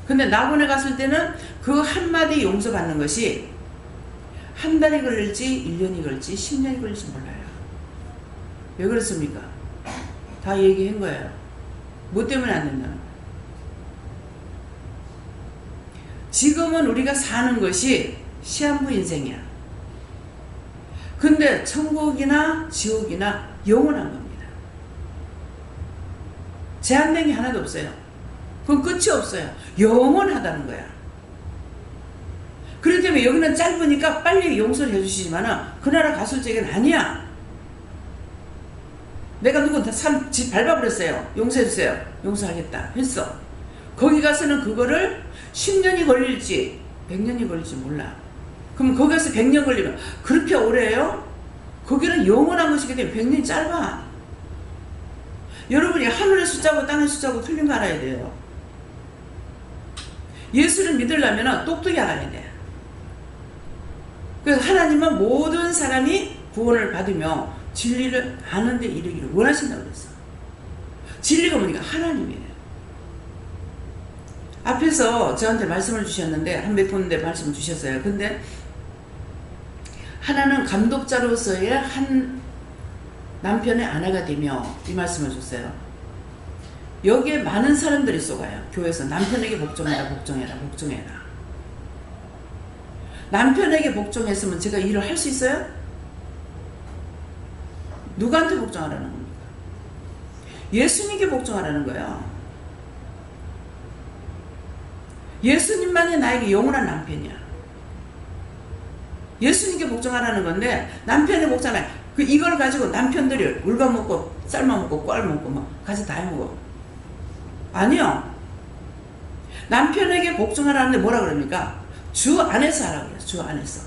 A: 근데 낙원에 갔을 때는 그 한마디 용서받는 것이 한 달이 걸릴지 1년이 걸릴지 10년이 걸릴지 몰라요. 왜 그렇습니까? 다 얘기한 거예요. 뭐 때문에 안 된다는 거예요. 지금은 우리가 사는 것이 시한부 인생이야. 근데 천국이나 지옥이나 영원한 겁니다. 제한된 게 하나도 없어요. 그건 끝이 없어요. 영원하다는 거야. 그렇기 때문에 여기는 짧으니까 빨리 용서를 해주시지만은 그 나라 갔을 적엔 아니야. 내가 누구 집 밟아버렸어요. 용서해주세요. 용서하겠다 했어. 거기 가서는 그거를 10년이 걸릴지 100년이 걸릴지 몰라. 그럼 거기 가서 100년 걸리면 그렇게 오래요? 거기는 영원한 것이기 때문에 100년이 짧아. 여러분이 하늘의 숫자고 땅의 숫자고 틀린 거 알아야 돼요. 예수를 믿으려면 똑똑히 알아야 돼. 그래서 하나님은 모든 사람이 구원을 받으며 진리를 아는 데 이르기를 원하신다고 그랬어. 진리가 뭐니까 하나님이에요. 앞에서 저한테 말씀을 주셨는데 한 몇 군데 말씀을 주셨어요. 근데 하나는 감독자로서의 한 남편의 아내가 되며 이 말씀을 줬어요. 여기에 많은 사람들이 속아요. 교회에서 남편에게 복종해라 복종해라 복종해라. 남편에게 복종했으면 제가 일을 할 수 있어요? 누구한테 복종하라는 겁니까? 예수님께 복종하라는 거예요. 예수님만이 나에게 영원한 남편이야. 예수님께 복종하라는 건데 남편이 복종하면 이걸 가지고 남편들이 울가먹고 삶아먹고 꽈먹고 막 같이 다 해먹어. 아니요. 남편에게 복종하라는데 뭐라 그럽니까? 주 안에서 하라 그래요. 주 안에서.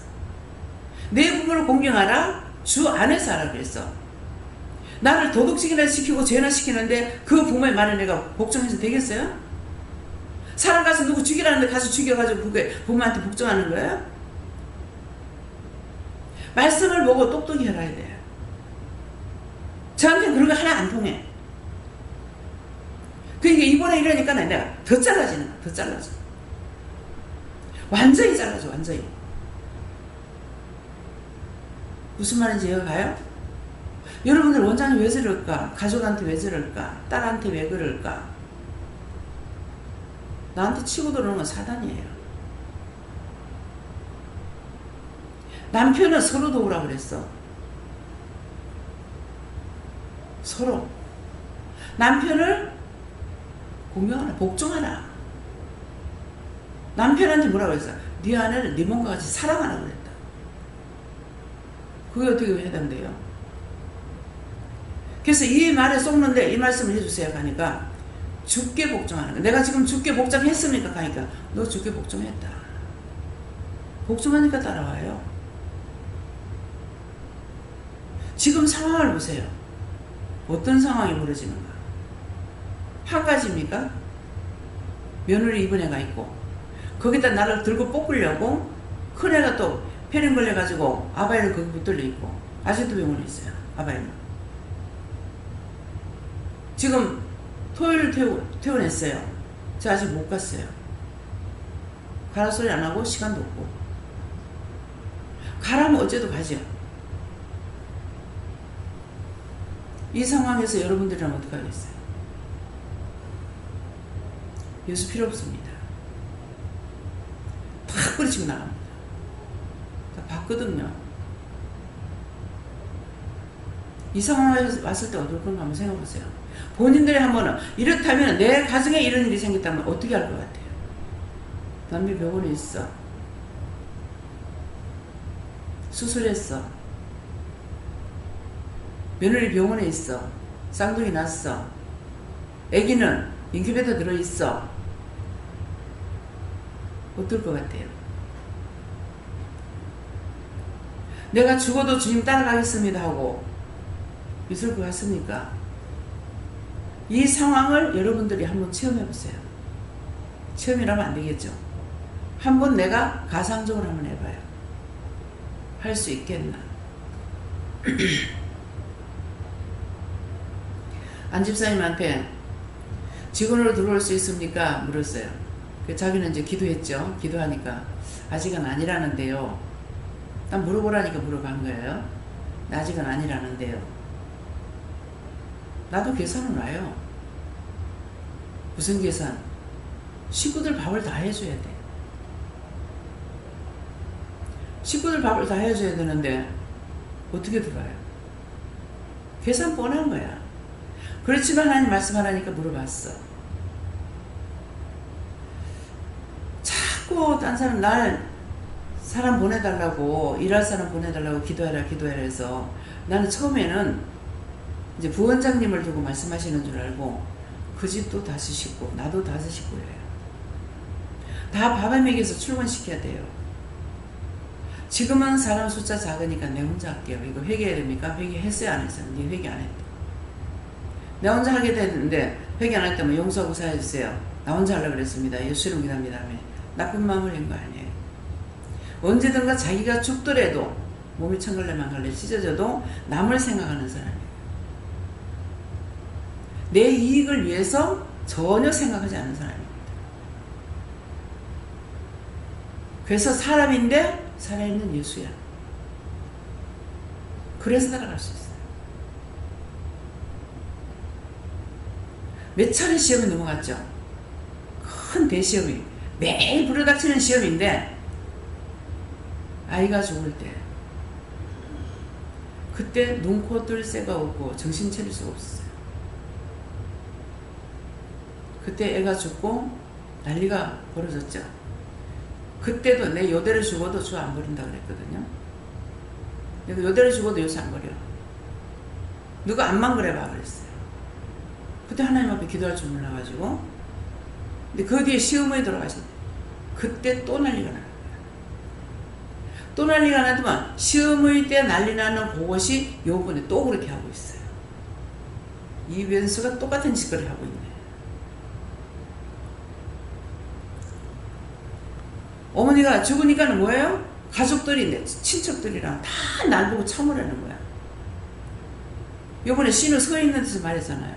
A: 내 부모를 공경하라. 주 안에서 하라 그랬어. 나를 도둑질이나 시키고 죄나 시키는데 그 부모의 말에 내가 복종해서 되겠어요? 사람 가서 누구 죽이라는데 가서 죽여가지고 그게 부모한테 복종하는 거예요? 말씀을 보고 똑똑히 해야 돼. 저한테는 그런 거 하나 안 통해. 그러니까 이번에 이러니까 내가 더 잘라지는 거야. 더 잘라져. 완전히 잘라져. 완전히. 무슨 말인지 이해가 가요? 여러분들 원장님 왜 저럴까? 가족한테 왜 저럴까? 딸한테 왜 그럴까? 나한테 치고 들어오는 건 사단이에요. 남편은 서로 도우라 그랬어. 서로. 남편을 공경하라, 복종하라. 남편한테 뭐라 그랬어? 네 아내를 네 몸과 같이 사랑하라 그랬다. 그게 어떻게 해당돼요? 그래서 이 말에 쏙는데 이 말씀을 해주세요 하니까 주께 복종하는 거야. 내가 지금 주께 복종했습니까? 하니까 너 주께 복종했다. 복종하니까 따라와요. 지금 상황을 보세요. 어떤 상황이 벌어지는가? 한 가지입니까? 며느리 입은 애가 있고 거기다 나를 들고 볶으려고 큰 애가 또 폐렴 걸려가지고 아바이는 거기 붙들려 있고 아직도 병원에 있어요. 아바이는. 지금 토요일 퇴원했어요. 저 아직 못 갔어요. 가라 소리 안 하고 시간도 없고. 가라면 어째도 가죠. 이 상황에서 여러분들이라면 어떻게 하겠어요? 예수 필요 없습니다. 다 뿌리치고 나갑니다. 다 봤거든요. 이 상황에 왔을 때 어떨 건가 한번 생각해보세요. 본인들이 한번은 이렇다면 내 가정에 이런 일이 생겼다면 어떻게 할 것 같아요? 남편 병원에 있어. 수술했어. 며느리 병원에 있어. 쌍둥이 났어. 아기는 인큐베이터 들어있어. 어떨 것 같아요? 내가 죽어도 주님 따라가겠습니다 하고 있을 것 같습니까? 이 상황을 여러분들이 한번 체험해보세요. 체험이라면 안 되겠죠. 한번 내가 가상적으로 한번 해봐요. 할 수 있겠나? 안 집사님한테 직원으로 들어올 수 있습니까? 물었어요. 자기는 이제 기도했죠. 기도하니까 아직은 아니라는데요. 난 물어보라니까 물어본 거예요. 아직은 아니라는데요. 나도 계산은 와요. 무슨 계산? 식구들 밥을 다 해줘야 돼. 식구들 밥을 다 해줘야 되는데 어떻게 들어와요? 계산 뻔한 거야. 그렇지만 하나님 말씀하라니까 물어봤어. 자꾸 딴 사람 사람 보내달라고 일할 사람 보내달라고 기도해라 해서 나는 처음에는 이제 부원장님을 두고 말씀하시는 줄 알고 그 집도 5식구 나도 5식구예요. 다 밥에 먹여서 출근시켜야 돼요. 지금은 사람 숫자 작으니까 내 혼자 할게요. 이거 회개해야 됩니까? 회개했어요? 안 했어요? 네 회개 안 했다. 내 혼자 하게 됐는데 회개 안 했다면 용서하고 사해주세요. 나 혼자 하려고 그랬습니다. 예수를 믿습니다. 나쁜 마음을 한 거 아니에요. 언제든가 자기가 죽더라도 몸이 천갈래 만갈래 찢어져도 남을 생각하는 사람이에요. 내 이익을 위해서 전혀 생각하지 않는 사람입니다. 그래서 사람인데 살아있는 예수야. 그래서 살아갈 수 있어요. 몇 차례 시험에 넘어갔죠. 큰 대시험이 매일 부르닥치는 시험인데 아이가 죽을 때 그때 눈, 코, 뜰 새가 없고 정신 차릴 수가 없었어요. 그때 애가 죽고 난리가 벌어졌죠. 그때도 내 요대를 죽어도 주 안 버린다 그랬거든요. 내가 요대로 죽어도 요새 안 버려. 누가 안만 그래봐 그랬어요. 그때 하나님 앞에 기도할 줄 몰라가지고. 근데 그 뒤에 시어머니 돌아가셨대. 그때 또 난리가 나는 거야. 또 난리가 나더만 시어머니 때 난리 나는 그것이 요번에 또 그렇게 하고 있어요. 이 변수가 똑같은 짓거리 하고 있네. 어머니가 죽으니까는 뭐예요? 가족들인데 친척들이랑 다 날 보고 참으라는 거야. 요번에 신우 서 있는 데서 말했잖아요.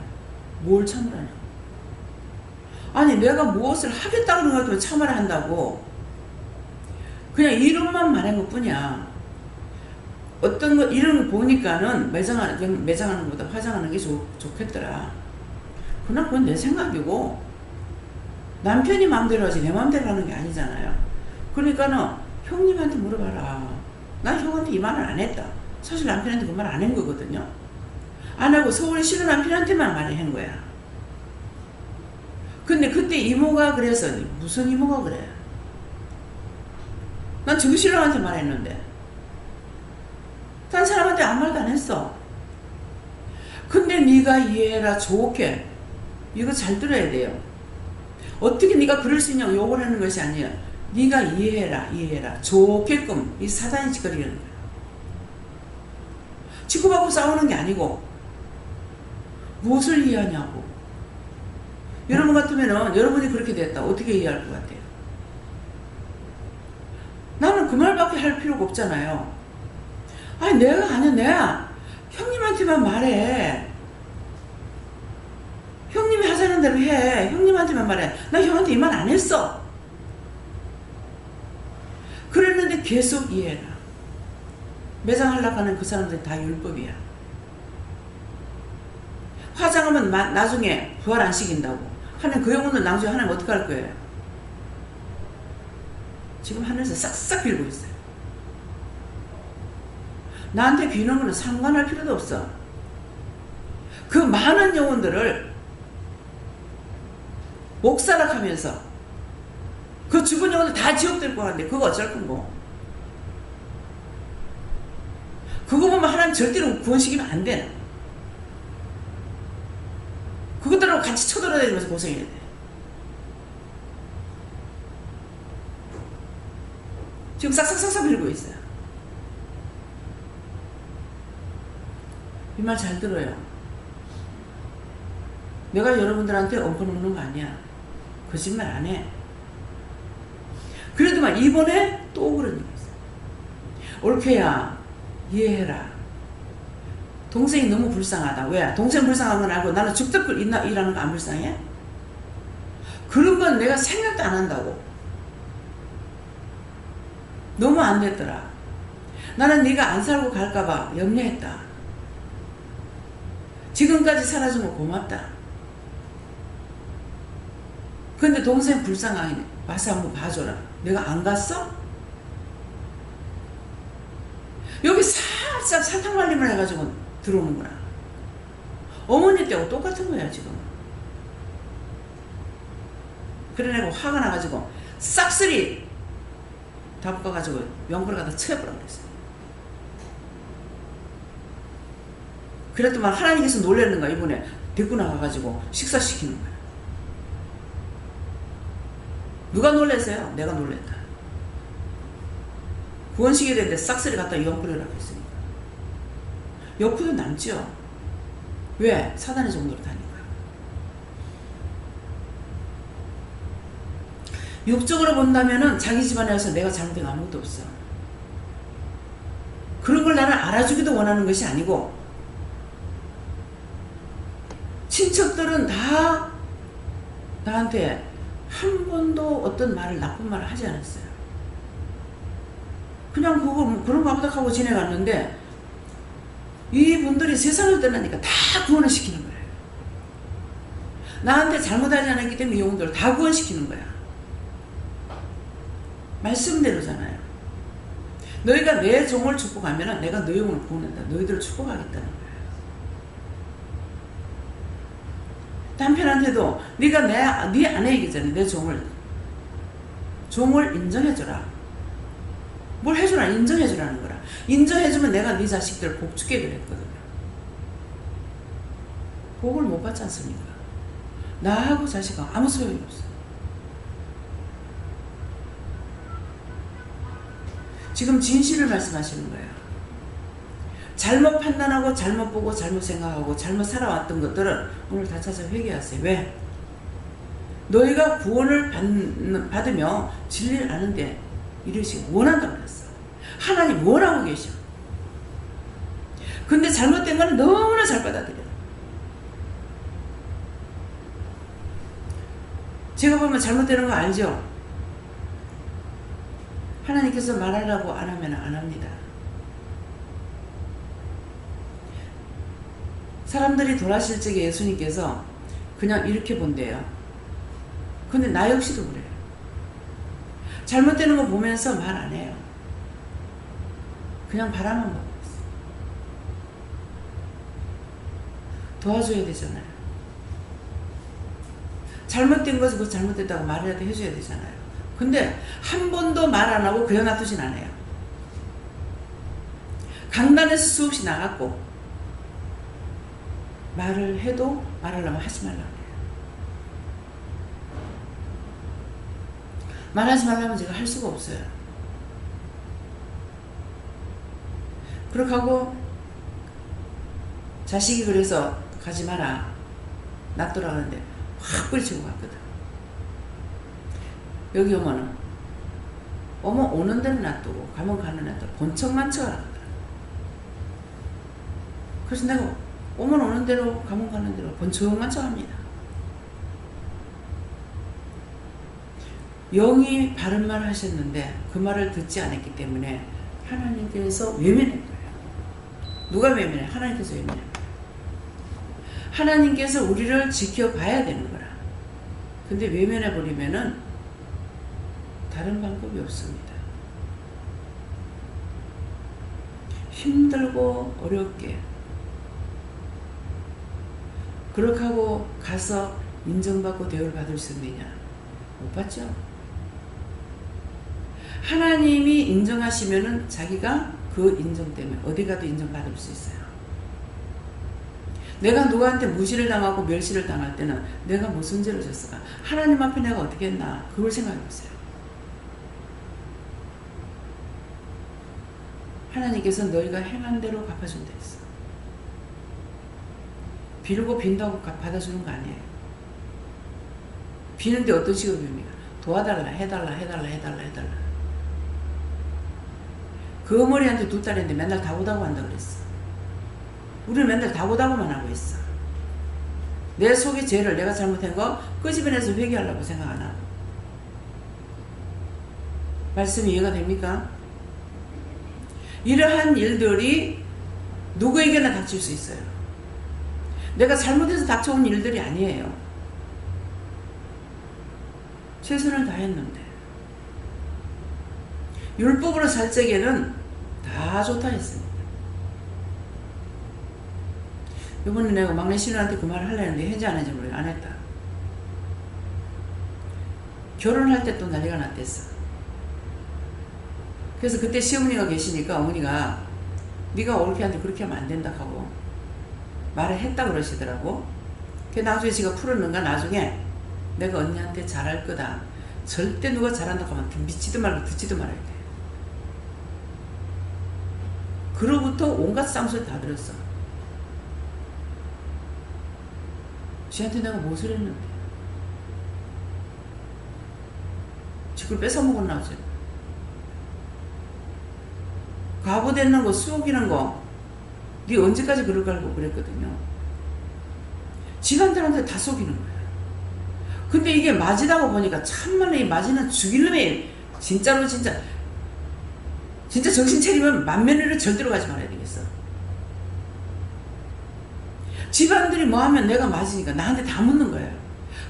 A: 뭘 참으라냐. 아니 내가 무엇을 하겠다는 것 같으면 참으라 한다고. 그냥 이름만 말한 것 뿐이야. 어떤 거 이름 보니까는 매장하는 것보다 화장하는 게 좋겠더라. 그러나 그건 내 생각이고 남편이 마음대로 하지 내 마음대로 하는 게 아니잖아요. 그러니까는 형님한테 물어봐라. 난 형한테 이 말을 안 했다. 사실 남편한테 그 말 안 한 거거든요. 안 하고 서울에 신우 남편한테만 말한 거야. 근데 그때 이모가 그래서 무슨 이모가 그래? 난 정신랑한테 말했는데 딴 사람한테 아무 말도 안 했어. 근데 네가 이해해라. 좋게. 이거 잘 들어야 돼요. 어떻게 네가 그럴 수 있냐고 욕을 하는 것이 아니야. 네가 이해해라. 좋게끔. 이 사단이 짓거리는 거야. 치고받고 싸우는 게 아니고 무엇을 이해하냐고. 여러분 같으면은 여러분이 그렇게 됐다. 어떻게 이해할 것 같아요? 나는 그 말밖에 할 필요가 없잖아요. 아니 내가 형님한테만 말해. 형님이 하자는 대로 해. 형님한테만 말해. 나 형한테 이 말 안 했어. 그랬는데 계속 이해해라. 매장하려고 하는 그 사람들이 다 율법이야. 화장하면 나중에 부활 안 시킨다고 하는 그 영혼들 나중에 하나님 어떻게 할 거예요? 지금 하늘에서 싹싹 빌고 있어요. 나한테 비는 거는 상관할 필요도 없어. 그 많은 영혼들을 목사락하면서 그 죽은 영혼들 다 지옥 데리고 가는데 그거 어쩔 건고. 그거 보면 하나님 절대로 구원시키면 안 돼. 그것들하고 같이 쳐돌아다니면서 고생해야 돼. 지금 싹싹싹싹 밀고 있어요. 이 말 잘 들어요. 내가 여러분들한테 엉켜놓는 거 아니야. 거짓말 안 해. 그래도만 이번에 또 그런 일이 있어요. 올케야 이해해라. 동생이 너무 불쌍하다. 왜? 동생 불쌍한 건 알고 나는 죽듯 일하는 거 안 불쌍해? 그런 건 내가 생각도 안 한다고. 너무 안 됐더라. 나는 네가 안 살고 갈까봐 염려했다. 지금까지 살아준 거 고맙다. 근데 동생 불쌍하네. 와서 한번 봐줘라. 내가 안 갔어? 여기 살짝 사탕 말림을 해가지고 들어오는구나. 어머니 때하고 똑같은 거야 지금. 그래 내가 화가 나가지고 싹쓸이 다 묶어가지고 명부를 갖다 쳐버려 그랬어. 그랬더만 하나님께서 놀라는 거야. 이번에 데리고 나가가지고 식사시키는 거야. 누가 놀랐어요? 내가 놀랬다. 구원식이 되는데 싹쓸이 갖다 영뿌리라고 했으니까. 옆으로 남죠. 왜? 사단의 정도로 다니까. 육적으로 본다면은 자기 집안에 와서 내가 잘못된 거 아무것도 없어. 그런 걸 나는 알아주기도 원하는 것이 아니고, 친척들은 다 나한테 한 번도 어떤 말을, 나쁜 말을 하지 않았어요. 그냥 그런 거 아무닥 하고 지내갔는데, 이분들이 세상을 떠나니까 다 구원을 시키는 거예요. 나한테 잘못하지 않았기 때문에 이 영혼들을 다 구원시키는 거야. 말씀대로잖아요. 너희가 내 종을 축복하면 내가 너희 영혼을 구원한다. 너희들을 축복하겠다는 거야. 남편한테도 네가 네 아내이기잖아. 내 종을 인정해줘라. 뭘 해주라, 인정해주라는 거라. 인정해주면 내가 네 자식들 복 주게 그랬거든요. 복을 못 받지 않습니까? 나하고 자식은 아무 소용이 없어. 지금 진실을 말씀하시는 거예요. 잘못 판단하고 잘못 보고 잘못 생각하고 잘못 살아왔던 것들은 오늘 다 찾아 회개하세요. 왜? 너희가 구원을 받으며 진리를 아는데 이러시기 원한다고 그랬어. 하나님 원하고 계셔. 근데 잘못된 거는 너무나 잘 받아들여. 제가 보면 잘못되는 거 알죠? 하나님께서 말하라고 안 하면 안 합니다. 사람들이 돌아실 적에 예수님께서 그냥 이렇게 본대요. 근데 나 역시도 그래요. 잘못되는 거 보면서 말 안 해요. 그냥 바라만 보고 있어요. 도와줘야 되잖아요. 잘못된 것을 그 잘못됐다고 말이라도 해줘야 되잖아요. 근데 한 번도 말 안 하고 그냥 놔두진 않아요. 강단에서 수없이 나갔고 말을 해도 말하려면 하지 말라고 해요. 말하지 말라면 제가 할 수가 없어요. 그렇게 하고 자식이 그래서 가지 마라 놔두라 하는데 확 뿌리치고 갔거든. 여기 오면은 오면 오는 데는 놔두고 가면 가는 데는 놔두고 본척만 쳐가라. 그래서 내가 오면 오는 대로 가면 가는 대로 본척만 쳐갑니다. 영이 바른 말 하셨는데 그 말을 듣지 않았기 때문에 하나님께서 외면한 거예요. 누가 외면해? 하나님께서 외면한 거예요. 하나님께서 우리를 지켜봐야 되는 거라. 근데 외면해버리면은 다른 방법이 없습니다. 힘들고 어렵게 그렇게 하고 가서 인정받고 대우를 받을 수 있느냐? 못 받죠. 하나님이 인정하시면은 자기가 그 인정 때문에 어디 가도 인정받을 수 있어요. 내가 누구한테 무시를 당하고 멸시를 당할 때는 내가 무슨 죄를 졌을까? 하나님 앞에 내가 어떻게 했나? 그걸 생각해 보세요. 하나님께서 너희가 행한 대로 갚아준다 했어. 빌고 빈다고 받아주는 거 아니에요. 비는데 어떤 식으로 빕니까? 도와달라, 해달라. 그 어머니한테 두 딸인데 맨날 다고다고 한다 그랬어. 우리는 맨날 다고다고만 하고 있어. 내 속의 죄를 내가 잘못한 거 끄집어내서 회개하려고 생각 안 하고. 말씀이 이해가 됩니까? 이러한 일들이 누구에게나 닥칠 수 있어요. 내가 잘못해서 닥쳐온 일들이 아니에요. 최선을 다했는데 율법으로 살 적에는 다 좋다 했습니다. 이번에 내가 막내 신우한테 그 말을 하려 했는데 했지 안 했는지 모르겠어요. 안 했다. 결혼할 때 또 난리가 났댔어. 그래서 그때 시어머니가 계시니까 어머니가 네가 올케한테 그렇게 하면 안 된다 하고 말을 했다 그러시더라고. 그 나중에 제가 풀었는가 나중에 내가 언니한테 잘할 거다. 절대 누가 잘한다고 하면 믿지도 말고 듣지도 말아야 돼. 그로부터 온갖 쌍소리 다 들었어. 쟤한테 내가 무엇을 했는데. 지금 뺏어먹었나 쟤. 과부 되는 거 수옥이는 거 네 언제까지 그럴 걸고 그랬거든요. 집안들한테 다 속이는 거야. 근데 이게 맞이다고 보니까 참말로 이 맞이는 죽일 놈이 진짜로 진짜 정신 차리면 만면으로 절대로 가지 말아야 되겠어. 집안들이 뭐 하면 내가 맞으니까 나한테 다 묻는 거예요.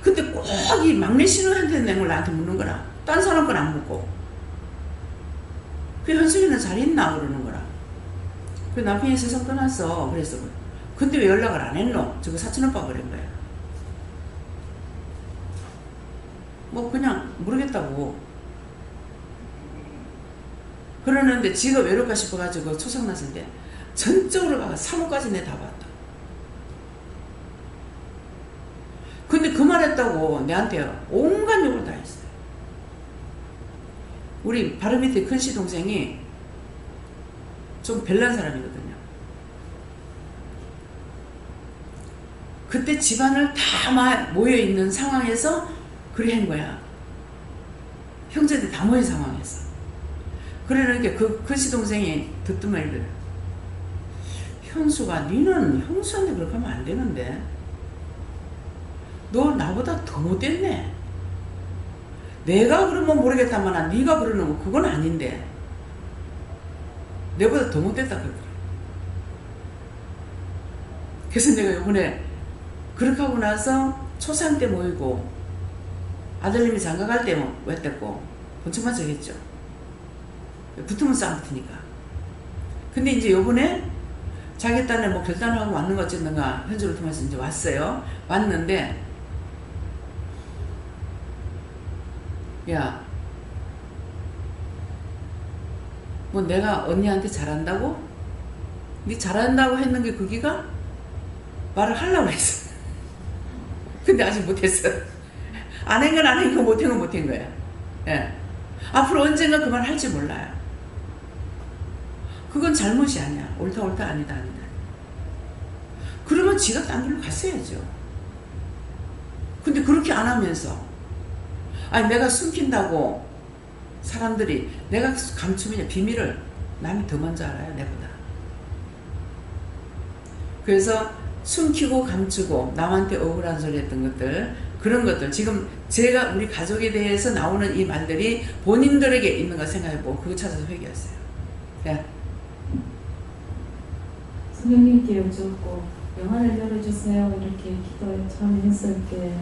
A: 근데 꼭 이 막내 신우한테 낸 걸 나한테 묻는 거라. 딴 사람 건 안 묻고. 그 현숙이는 잘 있나 그러는 거라. 그 남편이 세상 떠났어. 그래서 근데 왜 연락을 안 했노? 저거 사촌오빠가 그런 거야. 뭐 그냥 모르겠다고. 그러는데 지가 외롭까 싶어가지고 초상 났을 때 전적으로 가서 사모까지 내 다 봤다. 근데 그 말했다고 내한테 온갖 욕을 다 했어요. 우리 바로 밑에 큰 시동생이 좀 별난 사람이거든요. 그때 집안을 다 모여있는 상황에서 그래 한 거야. 형제들 다 모인 상황에서. 그러니까 그 큰 시동생이 듣던 말이 현수가 니는 형수한테 그렇게 하면 안 되는데 너 나보다 더 못됐네. 내가 그러면 모르겠다만 네가 그러는 거 그건 아닌데 내보다 더 못됐다 그러더라. 그래서 내가 이번에 그렇게 하고 나서 초상 때 모이고 아들님이 장가갈 때 왔댔고 본청만 저겠죠. 붙으면 싸움 붙으니까. 근데 이제 요번에 자기 딴에 뭐 결단을 하고 왔는 거 어쨌는가 현주를 통해서 이제 왔어요. 왔는데 야, 뭐 내가 언니한테 잘한다고? 니 잘한다고 했는 게 그기가 말을 하려고 했어. 근데 아직 못했어. 안 한 건 안 한 거, 못한 건 못한 거야. 예. 앞으로 언젠가 그 말 할지 몰라요. 그건 잘못이 아니야. 옳다 아니다. 그러면 지가 딴 길로 갔어야죠. 근데 그렇게 안 하면서 아니 내가 숨긴다고 사람들이 내가 감추면 비밀을 남이 더 먼저 알아요. 내보다. 그래서 숨기고 감추고 남한테 억울한 소리 했던 것들 그런 것들 지금 제가 우리 가족에 대해서 나오는 이 말들이 본인들에게 있는 거 생각해보고 그거 찾아서 회개했어요. 네.
B: 성령님께 여쭙고 영안을 열어주세요 이렇게 기도 처음 했을 때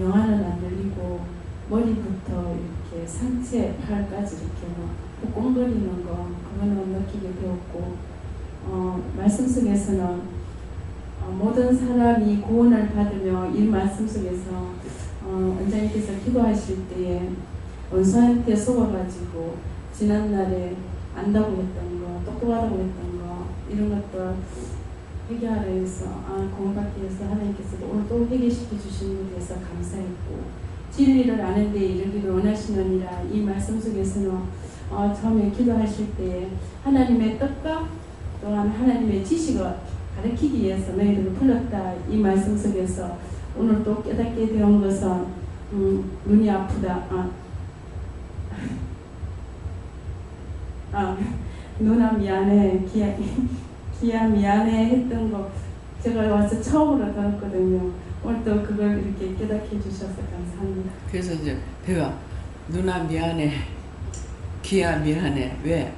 B: 영안은 안 열리고 머리부터 이렇게 상체 팔까지 이렇게 막 꽁거리는 거 그거는 느끼게 되었고 말씀 속에서는 모든 사람이 구원을 받으며 이 말씀 속에서 원장님께서 기도하실 때에 원수한테 속아가지고 지난날에 안다고 했던 거 똑똑하다고 했던 거 이런 것들 회개하라 해서 공부받기 위해서 하나님께서도 오늘 또 회개시켜 주시는 것에 대해서 감사했고 진리를 아는 데 이르기를 원하시느니라 이 말씀 속에서는 처음에 기도하실 때 하나님의 뜻과 또한 하나님의 지식을 가르치기 위해서 너희들을 불렀다 이 말씀 속에서 오늘 또 깨닫게 되는 것은 눈이 아프다 누나 미안해 기야 미안해 했던 거 제가 와서 처음으로 들었거든요. 오늘 또 그걸 이렇게 깨닫게 주셔서 감사합니다.
A: 그래서 이제 내가 누나 미안해 귀야 미안해 왜?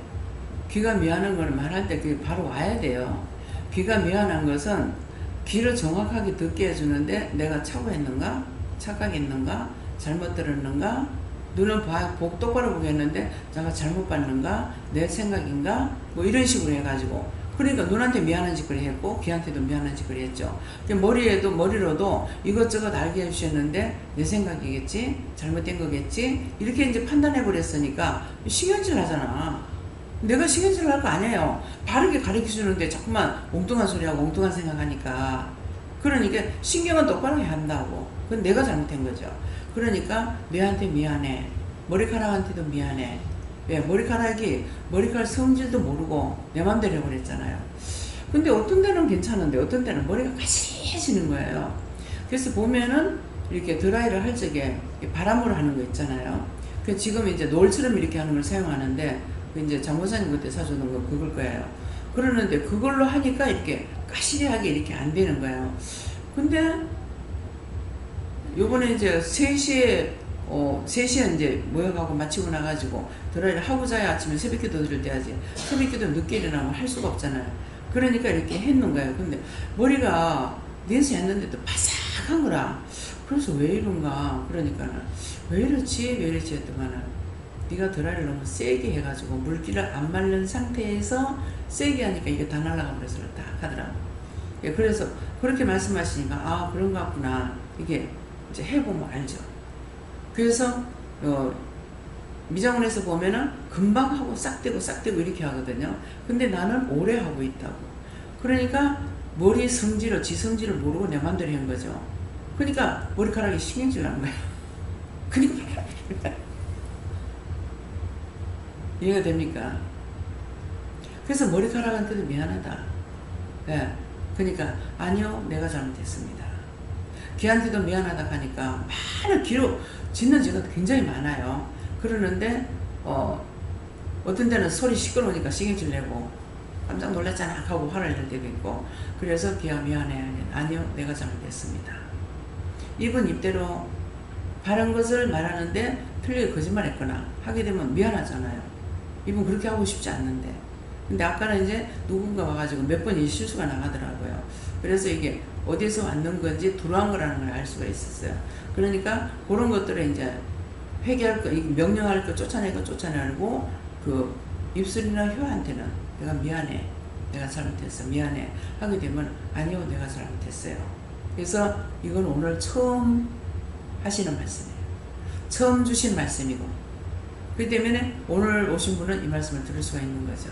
A: 귀가 미안한 거는 말할 때 그게 바로 와야 돼요. 귀가 미안한 것은 귀를 정확하게 듣게 해주는데 내가 착오했는가? 착각했는가? 잘못 들었는가? 눈은 복 똑바로 보겠는데 내가 잘못 봤는가? 내 생각인가? 뭐 이런 식으로 해가지고 그러니까 눈한테 미안한 짓거리 했고 귀한테도 미안한 짓거리 했죠. 머리로도 이것저것 알게 해주셨는데 내 생각이겠지? 잘못된 거겠지? 이렇게 이제 판단해 버렸으니까 신경질 하잖아. 내가 신경질 할 거 아니에요. 바르게 가르쳐 주는데 자꾸만 엉뚱한 소리하고 엉뚱한 생각하니까 그러니까 신경은 똑바로 해야 한다고. 그건 내가 잘못한 거죠. 그러니까 내한테 미안해. 머리카락한테도 미안해. 왜? 머리카락 성질도 모르고 내 맘대로 해버렸잖아요. 근데 어떤 데는 괜찮은데 어떤 데는 머리가 가시해지는 거예요. 그래서 보면은 이렇게 드라이를 할 적에 바람으로 하는 거 있잖아요. 그 지금 이제 노을처럼 이렇게 하는 걸 사용하는데 이제 장모사님 그때 사주는 거 그걸 거예요. 그러는데 그걸로 하니까 이렇게 까시리하게 이렇게 안 되는 거예요. 근데 요번에 이제 3시에 이제 모여가고 마치고 나가지고 드라이를 하고 자야 아침에 새벽기도 드릴 때 하지. 새벽기도 늦게 일어나면 할 수가 없잖아요. 그러니까 이렇게 했는 거예요. 근데 머리가 린스 했는데도 바삭한 거라. 그래서 왜 이런가? 그러니까 왜 이렇지 했더만은 네가 드라이를 너무 세게 해가지고 물기를 안 마른 상태에서 세게 하니까 이게 다 날아가 버려서 딱 하더라고. 그래서 그렇게 말씀하시니까 그런 것 같구나. 이게 이제 해보면 알죠. 그래서 미장원에서 보면은 금방 하고 싹 떼고 이렇게 하거든요. 근데 나는 오래 하고 있다고. 그러니까 머리 성질을, 지 성질을 모르고 내 맘대로 한 거죠. 그러니까 머리카락이 신경질 나는 거예요. 그러니까 이해가 됩니까? 그래서 머리카락한테도 미안하다. 네. 그러니까 아니요, 내가 잘못했습니다. 걔한테도 미안하다 하니까 많은 기록 짓는 지가 굉장히 많아요. 그러는데 어떤 데는 소리 시끄러우니까 신경질 내고 깜짝 놀랐잖아 하고 화를 낼 때도 있고, 그래서 걔가 미안해. 아니요, 내가 잘못했습니다. 이분 입대로 바른 것을 말하는데 틀리게 거짓말했거나 하게 되면 미안하잖아요. 이분 그렇게 하고 싶지 않는데. 근데 아까는 이제 누군가 와가지고 몇 번이 실수가 나가더라고요. 그래서 이게 어디서 왔는 건지 들어온 거라는 걸 알 수가 있었어요. 그러니까 그런 것들을 이제 회개할 거, 명령할 거 쫓아내고 그 입술이나 혀한테는 내가 미안해, 내가 잘못했어, 미안해 하게 되면 아니요, 내가 잘못했어요. 그래서 이건 오늘 처음 하시는 말씀이에요. 처음 주신 말씀이고, 그렇기 때문에 오늘 오신 분은 이 말씀을 들을 수가 있는 거죠.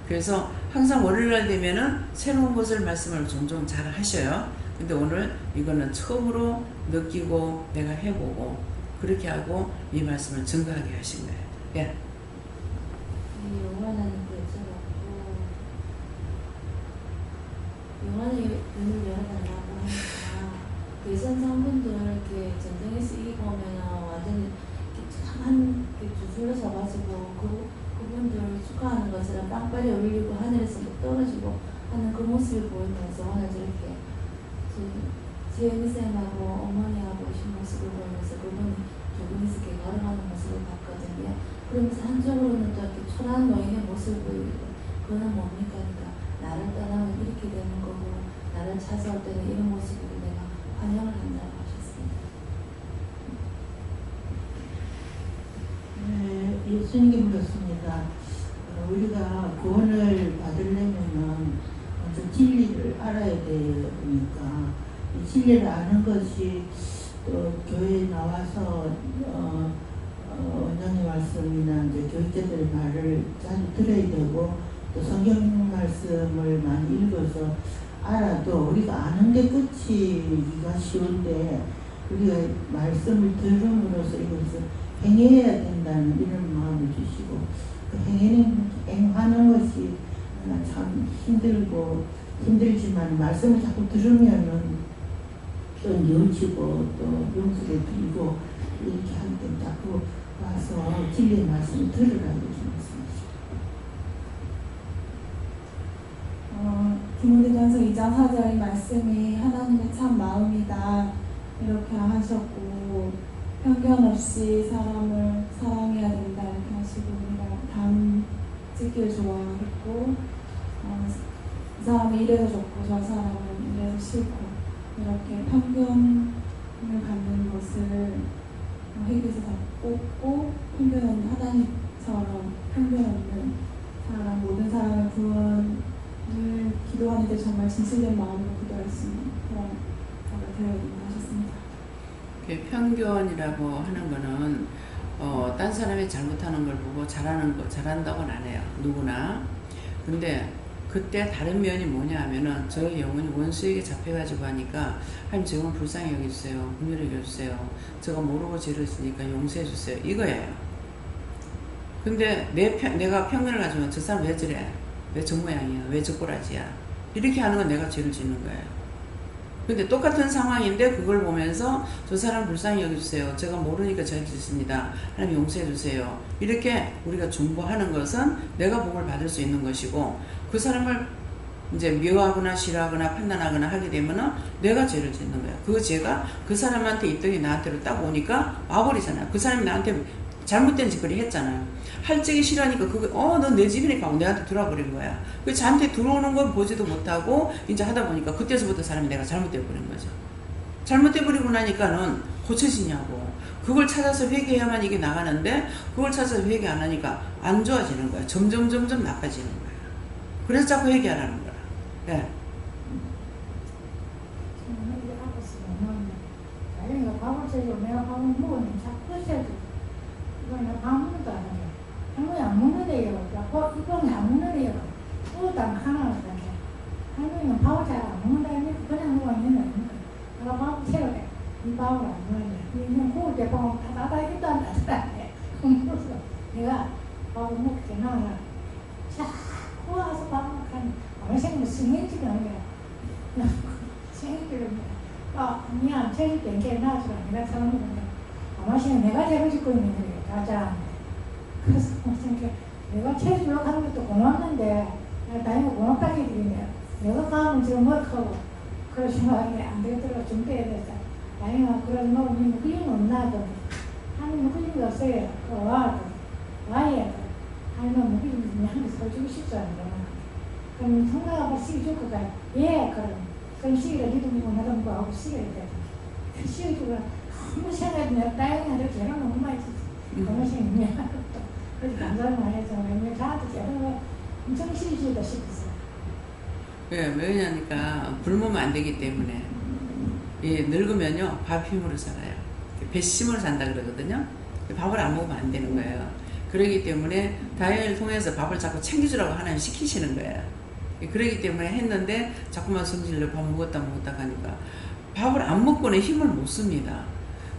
A: 그래서 항상 월요일날 되면은 새로운 것을 말씀을 종종 잘 하셔요. 근데 오늘 이거는 처음으로 느끼고 내가 해보고 그렇게 하고 이 말씀을 증거하게 하신 거예요. 예.
C: 영화는 열어달라고 하니까 대선 상분들 이렇게 전쟁에서 이기고 오면 완전히 한 줄로 서가지고 그분들 축하하는 것처럼 땅발이 올리고 하늘에서 막 떨어지고 하는 그 모습을 보이면서 오늘 저렇게 지혜미쌤하고 어머니하고 오신 모습을 보면서 그분이 두 분이서 이렇게 걸어가는 모습을 봤거든요. 그러면서 한쪽으로는 또 이렇게 초라한 노인의 모습을 보이고, 그거는 뭡니까? 그러니까 나를 떠나면 이렇게 되는 거고 나를 찾아올 때는 이런 모습으로 내가 환영을 한다고 하셨습니다.
D: 네, 예수님께 물었습니다. 우리가 구원을 받으려면 먼저 진리를 알아야 되니까 이 진리를 아는 것이 또 교회에 나와서 원장님 말씀이나 이제 교육자들의 말을 자주 들어야 되고, 또 성경 말씀을 많이 읽어서 알아도 우리가 아는 게 끝이기가 쉬운데, 우리가 말씀을 들음으로써 이것을 행해야 된다는 이런 마음을 주시고, 그 행하는 것이 참 힘들지만 말씀을 자꾸 들으면은 또 뉘우치고 또 용서를 드리고 이렇게 하기 때문에 자꾸 와서 진리의 말씀을 들으라고 이렇게 말씀하시죠.
B: 디모데전서 2장 4절의 말씀이 하나님의 참 마음이다 이렇게 하셨고, 편견 없이 사람을 사랑해야 된다 이렇게 하시고, 우리가 담짓기를 좋아했고 이 사람이 이래서 좋고 저 사람은 이래서 싫고 이렇게 편견을 갖는 것을 회개에서 다 뽑고, 편견 없는 하나님처럼 편견 없는 사람, 모든 사람의 구원을 기도하는데 정말 진실된 마음으로 기도할 수 있는 그런 자가 되어야 된다 하셨습니다.
A: 편견이라고 하는 거는 딴 사람이 잘못하는 걸 보고 잘한다고는 안 해요. 누구나. 근데 그때 다른 면이 뭐냐 하면은 저의 영혼이 원수에게 잡혀가지고 하니까 하나님 저건 불쌍히 여겨주세요. 긍휼히 여겨주세요. 저거 모르고 죄를 지니까 용서해주세요. 이거예요. 근데 내가 편견을 가지면 저 사람 왜 저래? 왜 저 모양이야? 왜 저 꼬라지야? 이렇게 하는 건 내가 죄를 짓는 거예요. 근데 똑같은 상황인데 그걸 보면서 저 사람 불쌍히 여겨주세요. 제가 모르니까 저렇게 짓습니다. 하나님 용서해주세요. 이렇게 우리가 중보하는 것은 내가 복을 받을 수 있는 것이고, 그 사람을 이제 미워하거나 싫어하거나 판단하거나 하게 되면은 내가 죄를 짓는 거야. 그 죄가 그 사람한테 있더니 나한테로 딱 오니까 와버리잖아요. 그 사람이 나한테 잘못된 짓거리 했잖아요. 할 적이 싫으니까 넌 내 집이니까 하고 내한테 들어와버린 거야. 그 저한테 들어오는 걸 보지도 못하고 이제 하다 보니까 그때서부터 사람이 내가 잘못돼버린 거죠. 잘못돼버리고 나니까는 고쳐지냐고. 그걸 찾아서 회개해야만 이게 나가는데 그걸 찾아서 회개 안 하니까 안 좋아지는 거야. 점점 나빠지는 거야. 그래서 자꾸 회개하라는 거야. 예.
C: 저는 회개하고 있으면 자기가 밥을 채고 내가 밥을 먹으면 자꾸 해야지.
E: 이거는 아무것도 안 해요. 할머니 안 먹는데요. 이거는 안 먹는데요. 그것도 안 하나 이렇게. 할머니는 밥을 잘 안 먹는다 했는데 그냥 누워 있는 거 아닙니까? 내가 밥을 채우래. 이 밥을 안 먹는데. 이는 구울 때 보면 다다다기도 안 나더라네. 그래서 내가 밥을 먹게 되나 자, 구워서 밥 먹으면 아무 생각 생일지가 아니라 생일지가 그냥 생일 때 이렇게 놔주라. 내가 사먹는데 아마시는 내가 재를 짓고 있는 거예요. 가자. 그래서 내가 채주려고 하는 것도 고맙는데 다행히 고맙다게 드리네요. 내가 가면 지금 머리하고 그런 생각이 안 되더라고 준비해야 돼서 다행히 그런 뭐 무기는 없나 하더니 하는 무기는 없어요. 와야 하면 무기는 한개 써주고 싶지 않나. 그럼 성가가 시기 줄 거다. 예, 그럼 시기를 니도 보고 나도 보고 하고 시기를 돼. 시기 주고 아무 생각이 내가 다행히 걔랑 너무 많이 쳤어. 너무 생각이 그래서 감사를 많이 해서 왜냐면 저한테 제가 엄청 시기주다 싶었어요.
A: 왜냐니까 굶으면 안 되기 때문에. 예, 늙으면요 밥 힘으로 살아요. 배심으로 산다 그러거든요. 밥을 안 먹으면 안 되는 거예요. 그러기 때문에 다이어트를 통해서 밥을 자꾸 챙겨주라고 하나님 시키시는 거예요. 그러기 때문에 했는데 자꾸만 성질로 밥 먹었다 하니까 밥을 안 먹고는 힘을 못 씁니다.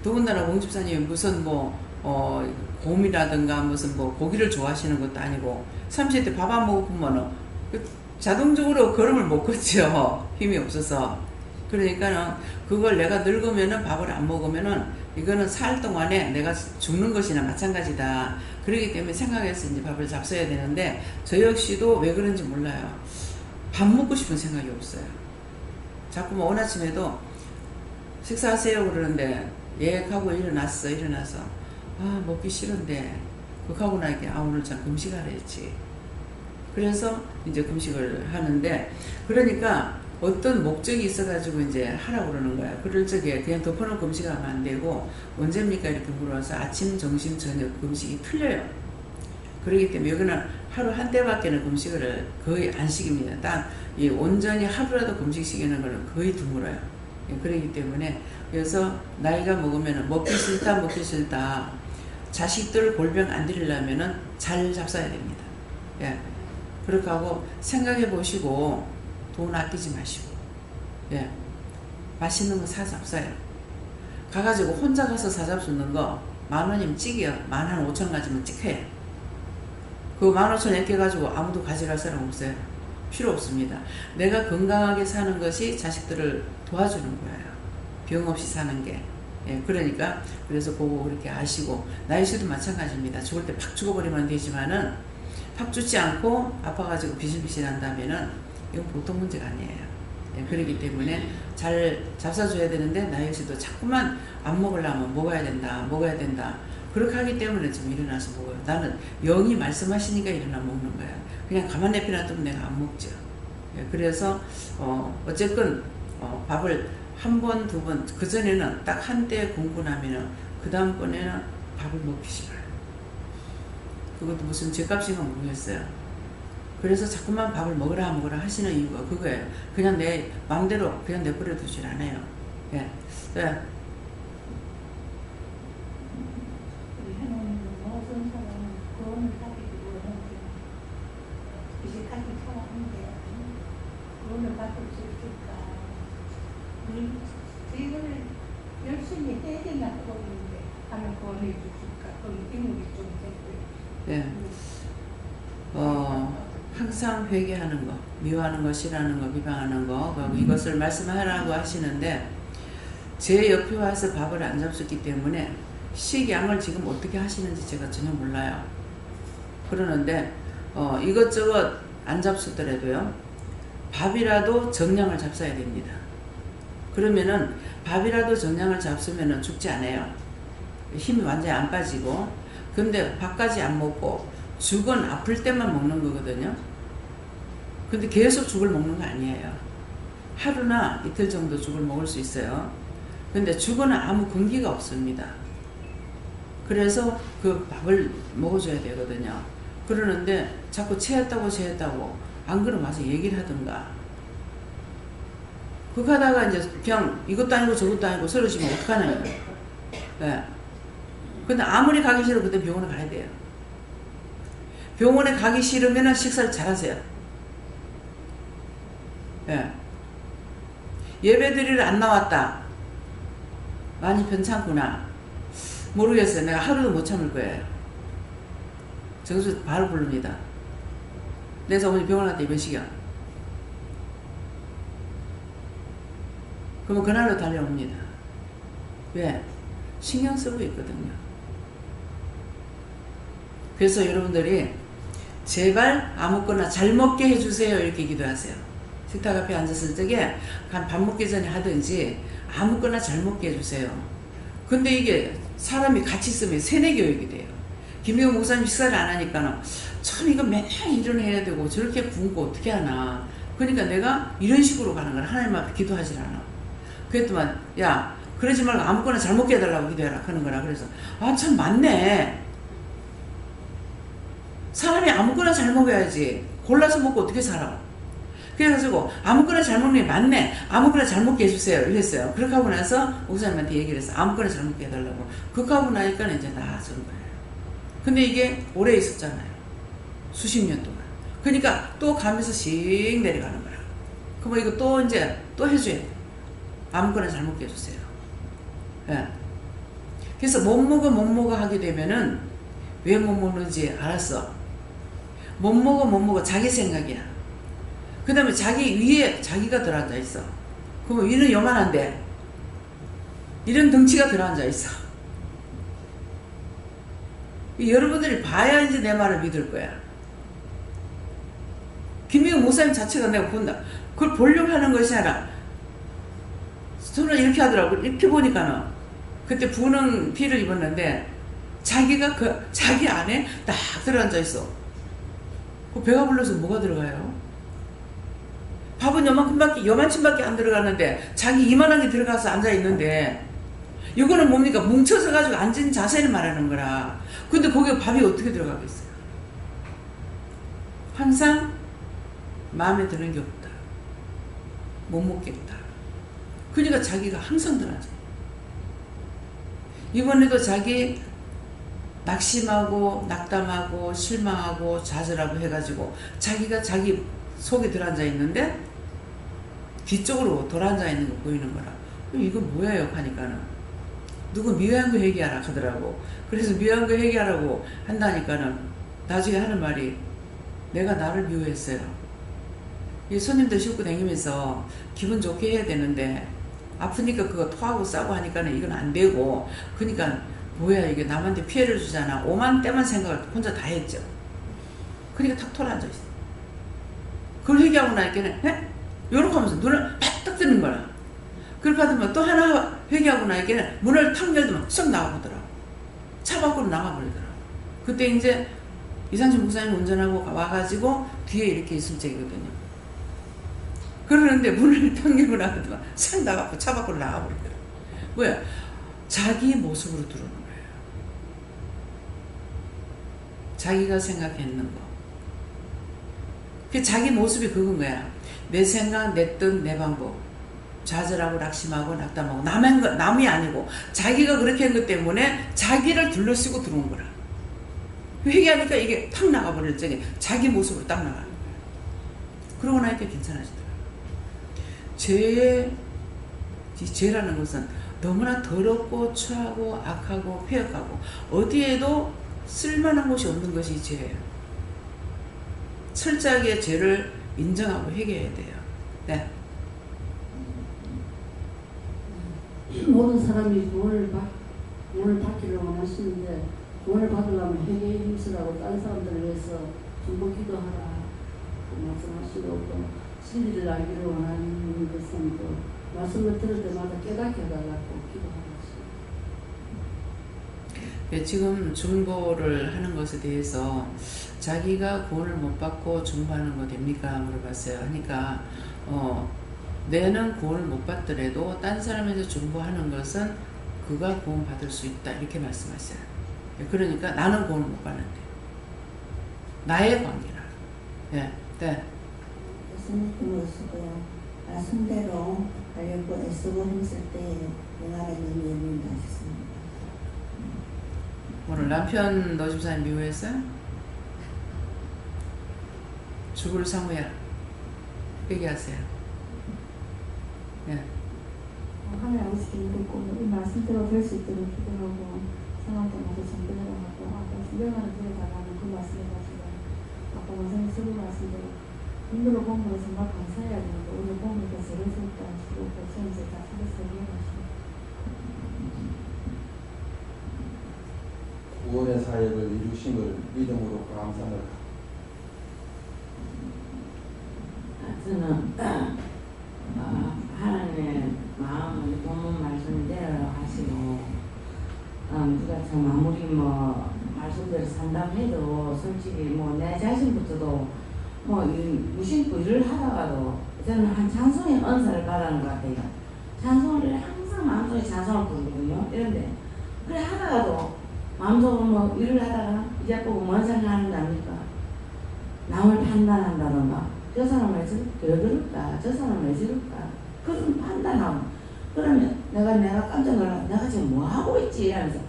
A: 더군다나 공집사님이 무슨 곰이라든가 무슨 고기를 좋아하시는 것도 아니고 30대 밥 안 먹으면은 자동적으로 걸음을 못 걷죠. 힘이 없어서. 그러니까는 그걸 내가 늙으면은 밥을 안 먹으면은 이거는 살 동안에 내가 죽는 것이나 마찬가지다. 그렇기 때문에 생각해서 이제 밥을 잡숴야 되는데 저 역시도 왜 그런지 몰라요. 밥 먹고 싶은 생각이 없어요. 자꾸만 오늘 아침에도 식사하세요 그러는데 예약하고 일어나서 먹기 싫은데 그거 하고 나니까 오늘 참 금식하라 했지. 그래서 이제 금식을 하는데 그러니까 어떤 목적이 있어가지고 이제 하라고 그러는 거야. 그럴 적에 그냥 덮어놓고 금식하면 안 되고 언제입니까 이렇게 물어서 아침, 점심, 저녁 금식이 틀려요. 그렇기 때문에 여기는 하루 한 때밖에는 금식을 거의 안 시킵니다. 딱 이 온전히 하루라도 금식 시키는 거는 거의 드물어요. 그렇기 때문에 그래서 나이가 먹으면 먹기 싫다 자식들 골병 안 들이려면은 잘 잡숴야 됩니다. 예. 그렇게 하고 생각해 보시고 돈 아끼지 마시고 예. 맛있는 거 사 잡숴요. 가가지고 혼자 가서 사 잡수는 거 10,000원이면 찍이요. 15,000원 가지면 찍혀요. 그 15,000원 아껴가지고 아무도 가져갈 사람 없어요. 필요 없습니다. 내가 건강하게 사는 것이 자식들을 도와주는 거예요. 병 없이 사는 게. 예, 그러니까 그래서 그거 그렇게 아시고 나이수도 마찬가지입니다. 죽을 때 팍 죽어버리면 되지만은 팍 죽지 않고 아파가지고 비실비실 한다면은 이건 보통 문제가 아니에요. 예, 그렇기 때문에 잘 잡숴줘야 되는데 나이수도 자꾸만 안 먹으려면 먹어야 된다. 그렇게 하기 때문에 좀 일어나서 먹어요. 나는 영이 말씀하시니까 일어나 먹는 거야. 그냥 가만 내버려두면 내가 안 먹죠. 예, 그래서 어쨌든 밥을 한 번, 두 번, 그전에는 딱 한때 공부 나면은 그 다음번에는 밥을 먹기 싫어요. 그것도 무슨 죄값인가 모르겠어요. 그래서 자꾸만 밥을 먹으라 하시는 이유가 그거예요. 그냥 내 마음대로 그냥 내버려 두질 않아요. 예. 네.
E: 이거를 열심히 해야 되나 그러는데 하면 그걸 해주실까? 그럼 인물이 좀 되고요.
A: 예. 항상 회개하는 거, 미워하는 거, 싫어하는 거, 비방하는 거, 그리고 이것을 말씀하라고 하시는데 제 옆에 와서 밥을 안 잡수기 때문에 식양을 지금 어떻게 하시는지 제가 전혀 몰라요. 그러는데 이것저것 안 잡수더라도요. 밥이라도 정량을 잡숴야 됩니다. 그러면은 밥이라도 정량을 잡수면은 죽지 않아요. 힘이 완전히 안 빠지고. 근데 밥까지 안 먹고 죽은 아플 때만 먹는 거거든요. 근데 계속 죽을 먹는 거 아니에요. 하루나 이틀 정도 죽을 먹을 수 있어요. 근데 죽은 아무 근기가 없습니다. 그래서 그 밥을 먹어줘야 되거든요. 그러는데 자꾸 체했다고 안 그러면 와서 얘기를 하든가. 그거 하다가 이제 그냥 이것도 아니고 저것도 아니고 서러지면 어떡하나요? 네. 근데 아무리 가기 싫어도 그때 병원에 가야 돼요. 병원에 가기 싫으면 식사를 잘 하세요. 예. 예배 드리러 안 나왔다. 많이 편찮구나. 모르겠어요. 내가 하루도 못 참을 거예요. 정수 바로 부릅니다. 내가 어머니 병원 갔다 이번 시간. 그러면 그날로 달려옵니다. 왜? 신경 쓰고 있거든요. 그래서 여러분들이 제발 아무거나 잘 먹게 해주세요. 이렇게 기도하세요. 식탁 앞에 앉았을 적에 밥 먹기 전에 하든지 아무거나 잘 먹게 해주세요. 근데 이게 사람이 같이 있으면 세뇌 교육이 돼요. 김미호 목사님 식사를 안 하니까는 참 이거 맨날 일어나야 되고 저렇게 굶고 어떻게 하나. 그러니까 내가 이런 식으로 가는 거야. 하나님 앞에 기도하질 않아. 그랬더만 야 그러지 말고 아무거나 잘 먹게 해달라고 기도해라 하는 거라. 그래서 아 참 맞네. 사람이 아무거나 잘 먹어야지. 골라서 먹고 어떻게 살아. 그래가지고 아무거나 잘 먹는 게 맞네. 아무거나 잘 먹게 해주세요. 이랬어요. 그렇게 하고 나서 목사님한테 얘기를 했어. 아무거나 잘 먹게 해달라고. 그렇게 하고 나니까 이제 나아진 거예요. 근데 이게 오래 있었잖아요. 수십 년 동안. 그러니까 또 가면서 씩 내려가는 거야. 그러면 이거 또 이제 또 해줘야 돼. 아무거나 잘 먹게 해주세요. 예. 그래서 못 먹어 하게 되면은 왜 못 먹는지 알았어. 못 먹어 자기 생각이야. 그 다음에 자기 위에 자기가 들어앉아 있어. 그러면 위는 요만한데 이런 덩치가 들어앉아 있어. 여러분들이 봐야 이제 내 말을 믿을 거야. 김미경 목사님 자체가 내가 본다. 그걸 보려고 하는 것이 아니라 저는 이렇게 하더라고. 이렇게 보니까는 그때 부는 피를 입었는데 자기가 자기 안에 딱 들어앉아 있어. 그 배가 불러서 뭐가 들어가요? 밥은 요만큼밖에 안 들어가는데 자기 이만한 게 들어가서 앉아 있는데 이거는 뭡니까? 뭉쳐서 가지고 앉은 자세를 말하는 거라. 근데 거기에 밥이 어떻게 들어가겠어요? 항상 마음에 드는 게 없다. 못 먹겠다. 그러니까 자기가 항상 들어앉아. 이번에도 자기 낙심하고 낙담하고 실망하고 좌절하고 해가지고 자기가 자기 속에 들어앉아 있는데 뒤쪽으로 돌아앉아 있는 거 보이는 거라. 이거 뭐예요? 하니까는 누구 미워한 거 얘기하라 하더라고. 그래서 미워한 거 얘기하라고 한다니까는 나중에 하는 말이 내가 나를 미워했어요. 이 손님들 싣고 다니면서 기분 좋게 해야 되는데 아프니까 그거 토하고 싸고 하니까는 이건 안 되고 그러니까 뭐야 이게 남한테 피해를 주잖아. 오만 때만 생각을 혼자 다 했죠. 그러니까 탁 돌아앉아 있어. 그걸 얘기하고 나니까는 요렇게 하면서 눈을 딱 뜨는 거야. 그렇게 하더만 또 하나 회개하고 나니까는 문을 탁 열더만 쏙 나가보더라고. 차 밖으로 나가버리더라고. 그때 이제 이상준 목사님 운전하고 와가지고 뒤에 이렇게 있을 적이거든요. 그러는데 문을 탁 열고 나가더만 싹 나가고 차 밖으로 나가버리더라고. 뭐야? 자기 모습으로 들어오는 거예요. 자기가 생각했는 거. 그 자기 모습이 그건 거야. 내 생각, 내 뜻, 내 방법. 좌절하고 낙심하고 낙담하고 남이 아니고 자기가 그렇게 한 것 때문에 자기를 둘러쓰고 들어온 거라. 회개하니까 이게 탁 나가버릴 적에 자기 모습으로 딱 나가는 거야. 그러고 나니까 괜찮아지더라. 죄라는 것은 너무나 더럽고 추하고 악하고 폐역하고 어디에도 쓸만한 곳이 없는 것이 죄예요. 철저하게 죄를 인정하고 회개해야 돼요. 네.
F: 모든 사람이 구원을 받기를 원하시는데 구원을 받으려면 회개에 힘쓰라고 다른 사람들을 위해서 중보 기도하라 말씀하시고 또 진리를 알기를 원하는 것은 또 말씀을 들을 때마다 깨닫게 해달라고 기도하고
A: 지금 중보를 하는 것에 대해서 자기가 구원을 못 받고 중보하는 거 됩니까? 물어봤어요. 하니까 내는 구원을 못 받더라도 딴 사람에서 중보하는 것은 그가 구원 받을 수 있다 이렇게 말씀하셨어요. 그러니까 나는 구원을 못 받는데 나의 관계라. 네. 네.
D: 예수님께서도요 말씀대로 하려고 애쓰고 힘쓸 때 내가 님이 열린다 하셨습니다.
A: 남편 너 집사님 미워했어요? 죽을 사무야. 얘기하세요. 예.
B: 하나님 아버지께 믿고 이 말씀대로 될 수 있도록 기도하고 상황 때마다 전도하고 아까 명하는 들어달라는 그 말씀에 가지고 아까 원장님 쓰고 말씀대로 눈으로 본 거 정말 감사해야 되는데 오늘 보니까 제로스럽다 하시고 벌써 이제 다 살아서 이해가시고
G: 구원의 사역을 이루신 걸 믿음으로 감사합니다.
D: 저는 하나님의 마음을 본문 말씀대로 하시고 누가 참 아무리 뭐 말씀대로 산다고 해도 솔직히 뭐 내 자신부터도 뭐 무심코 일을 하다가도 저는 한 찬송의 은사를 받는 것 같아요. 찬송을 항상 마음속에 찬송을 부르거든요. 이런데 그래 하다가도 마음속으로 뭐 일을 하다가 이제 보고 뭔 생각하는 거 압니까? 남을 판단한다던가 저 사람 왜 저럴까? 저 사람 왜 저럴까? 그런 판단하고 그러면 내가 깜짝 놀라 내가 지금 뭐 하고 있지? 이러면서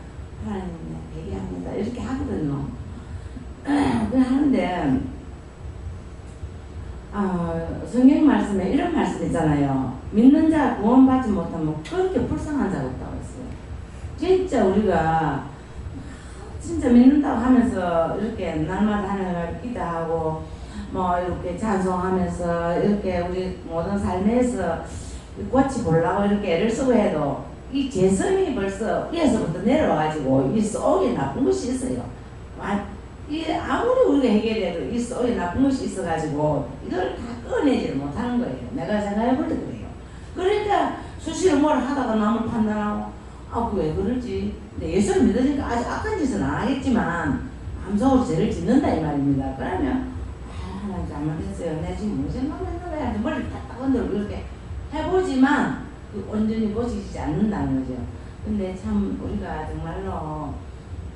D: 하나님 회개합니다 이렇게 하거든요. 그냥 하는데 성경 말씀에 이런 말씀 있잖아요. 믿는 자 구원받지 못하면 그렇게 불쌍한 자가 없다고 했어요. 진짜 우리가 진짜 믿는다고 하면서 이렇게 날마다 하나님을 기도하고 뭐 이렇게 찬송하면서 이렇게 우리 모든 삶에서 꽃이 보려고 이렇게 애를 쓰고 해도 이 재성이 벌써 위에서부터 내려와가지고 이 속에 나쁜 것이 있어요. 아무리 우리가 해결해도 이 속에 나쁜 것이 있어가지고 이걸 다 꺼내지를 못하는 거예요. 내가 생각해볼 때 그래요. 그러니까 수시로 뭘 하다가 남을 판단하고 왜 그러지? 근데 예수를 믿으니까 아직 악한 짓은 안 하겠지만 마음속으로 죄를 짓는다 이 말입니다. 그러면 하나님 잘못했어요. 내가 지금 무슨 생각했나 봐야 머리를 딱 건드리고 이렇게 해보지만 온전히 고치지 않는다는 거죠. 근데 참 우리가 정말로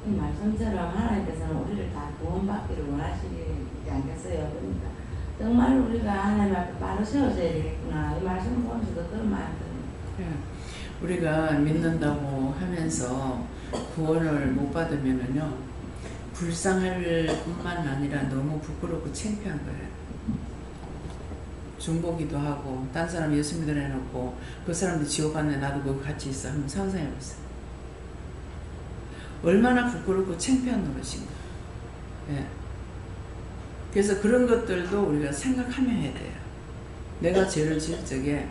D: 이 말씀처럼 하나님께서는 우리를 다 구원받기를 원하시지 않겠어요. 그러니까 정말 우리가 하나님 앞에 바로 세워져야 되겠구나. 이 말씀을 보면서도 그런 마음이 들어요.
A: 우리가 믿는다고 하면서 구원을 못 받으면은요 불쌍할 뿐만 아니라 너무 부끄럽고 창피한 거예요. 중보기도 하고 딴 사람 예수 믿으라 해놓고 그 사람도 지옥 갔네 나도 거기 같이 있어 한번 상상해보세요. 얼마나 부끄럽고 창피한 노릇인가. 예. 그래서 그런 것들도 우리가 생각하며 해야 돼요. 내가 죄를 지을 적에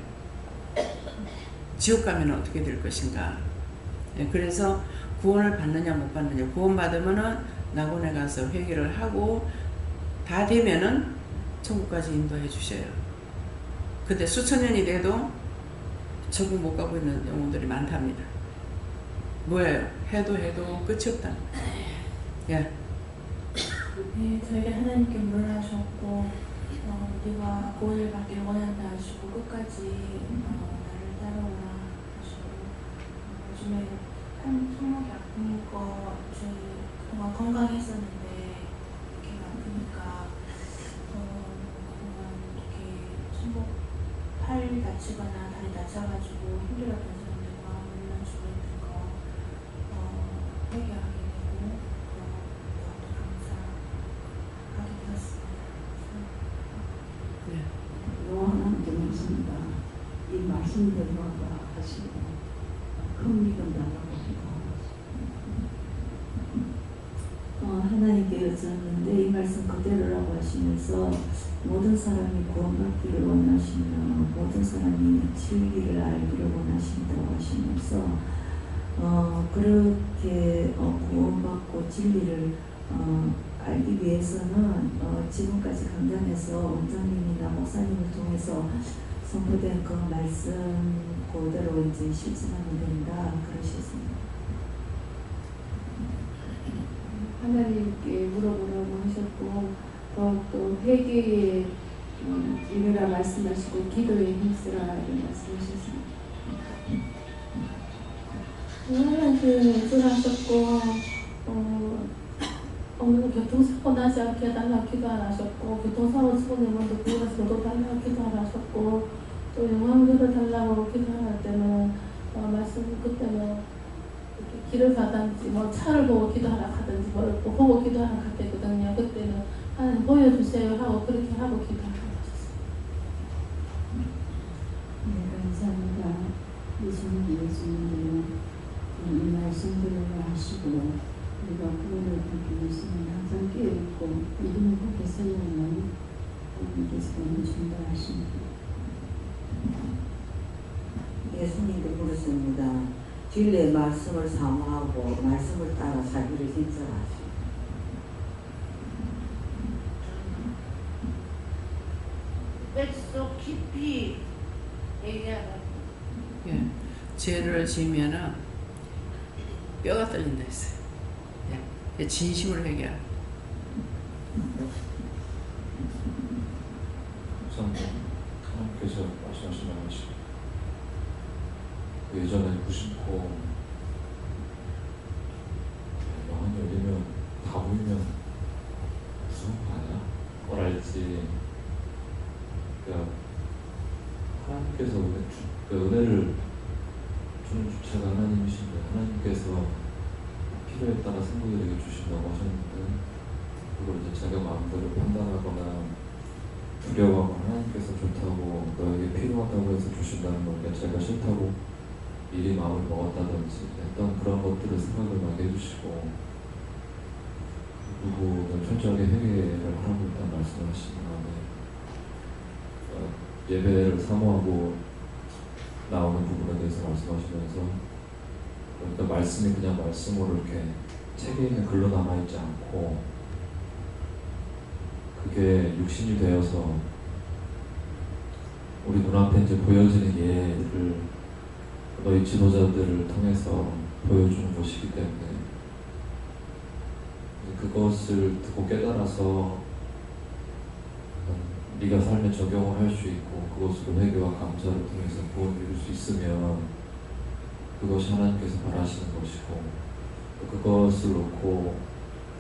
A: 지옥 가면 어떻게 될 것인가. 예. 그래서 구원을 받느냐 못 받느냐. 구원 받으면은 낙원에 가서 회개를 하고 다 되면은 천국까지 인도해 주셔요. 근데 수천 년이 돼도 천국 못 가고 있는 영혼들이 많답니다. 뭐예요? 해도 끝이 없다는 거예요. 예.
C: 네, 저에게 하나님께 물으셨고 네가 구원을 받기를 원한다 하시고 끝까지 나를 따라오라 하시고 요즘에 손목이 아픈 거 그동안 건강했었는데 이렇게 아프니까 그동안 이렇게 손목 팔 다치거나 다리 다쳐가지고 힘들었던 사람들과 물론 주변 거 회개하게 되고 또 감사하게 되었습니다.
F: 요한한테 묻습니다. 이 말씀대로 하시고 큰 믿음 달라고 기도하고
B: 하나님께 여쭈었는데 이 말씀 그대로라고 하시면서 모든 사람이 구원받기를 원하시며 모든 사람이 진리를 알기를 원하신다고 하시면서 그렇게 구원받고 진리를 알기 위해서는 지금까지 강단에서 원장님이나 목사님을 통해서 선포된 그 말씀 그대로 이제 실천하면 된다 그러셨습니다. 하나님께 물어보라고 하셨고 또 회개에 이르라 말씀하시고 기도에 힘쓰라 이런 말씀하셨습니다.
C: 하나님께 예술하셨고 교통사고 나지 않게 해달라 기도 안 하셨고 교통사고 수고되면도 구원해서 도달라고 기도 안 하셨고 또 영광 들어달라고 기도할 때는 말씀 그때는 이렇게
B: 길을 가든지 뭐 차를 보고 기도하라 하든지 뭘 보고 기도하라 했거든요. 그때는 하나님 보여주세요 하고 그렇게 하고 기도하고
H: 네, 감사합니다. 예수님께서는 이 말씀들을 하시고 우리가 구원을 받기 위해서는 항상 깨어있고 믿음을 굳게 세우는 하나님께서 전달하십니다.
I: 예수님도 그러십니다. 진리의 말씀을 사모하고 말씀을 따라 살기를 힘써하십니다.
F: 뱃속 깊이 얘기하라.
A: 예. 죄를 지으면은 뼈가 떨린다 했어요. 예. 진심으로 회개하라.
J: 감사합니다. 하나님께서 말씀하신 말씀 예전에 무심코 영혼이 열리면 다 보이면 무서운 거 아니야? 뭘 알지. 그러니까 하나님께서 은혜를 주는 주체가 하나님이신데 하나님께서 필요에 따라 성도들에게 주신다고 하셨는데 그걸 이제 자기 마음대로 판단하거나 두려워하고 하나님께서 좋다고 너에게 필요하다고 해서 주신다는 걸 제가 싫다고 미리 마음을 먹었다든지 했던 그런 것들을 생각을 나게 해주시고 누구는 철저하게 회개를 하라고 일단 말씀을 하시는 다음에 예배를 사모하고 나오는 부분에 대해서 말씀하시면서 그러니까 말씀이 그냥 말씀으로 이렇게 책에 있는 글로 남아있지 않고 그게 육신이 되어서 우리 눈앞에 이제 보여지는 예를 너희 지도자들을 통해서 보여주는 것이기 때문에 그것을 듣고 깨달아서 네가 삶에 적용을 할 수 있고 그것으로 회개와 감사를 통해서 구원을 이룰 수 있으면 그것이 하나님께서 바라시는 것이고 그것을 놓고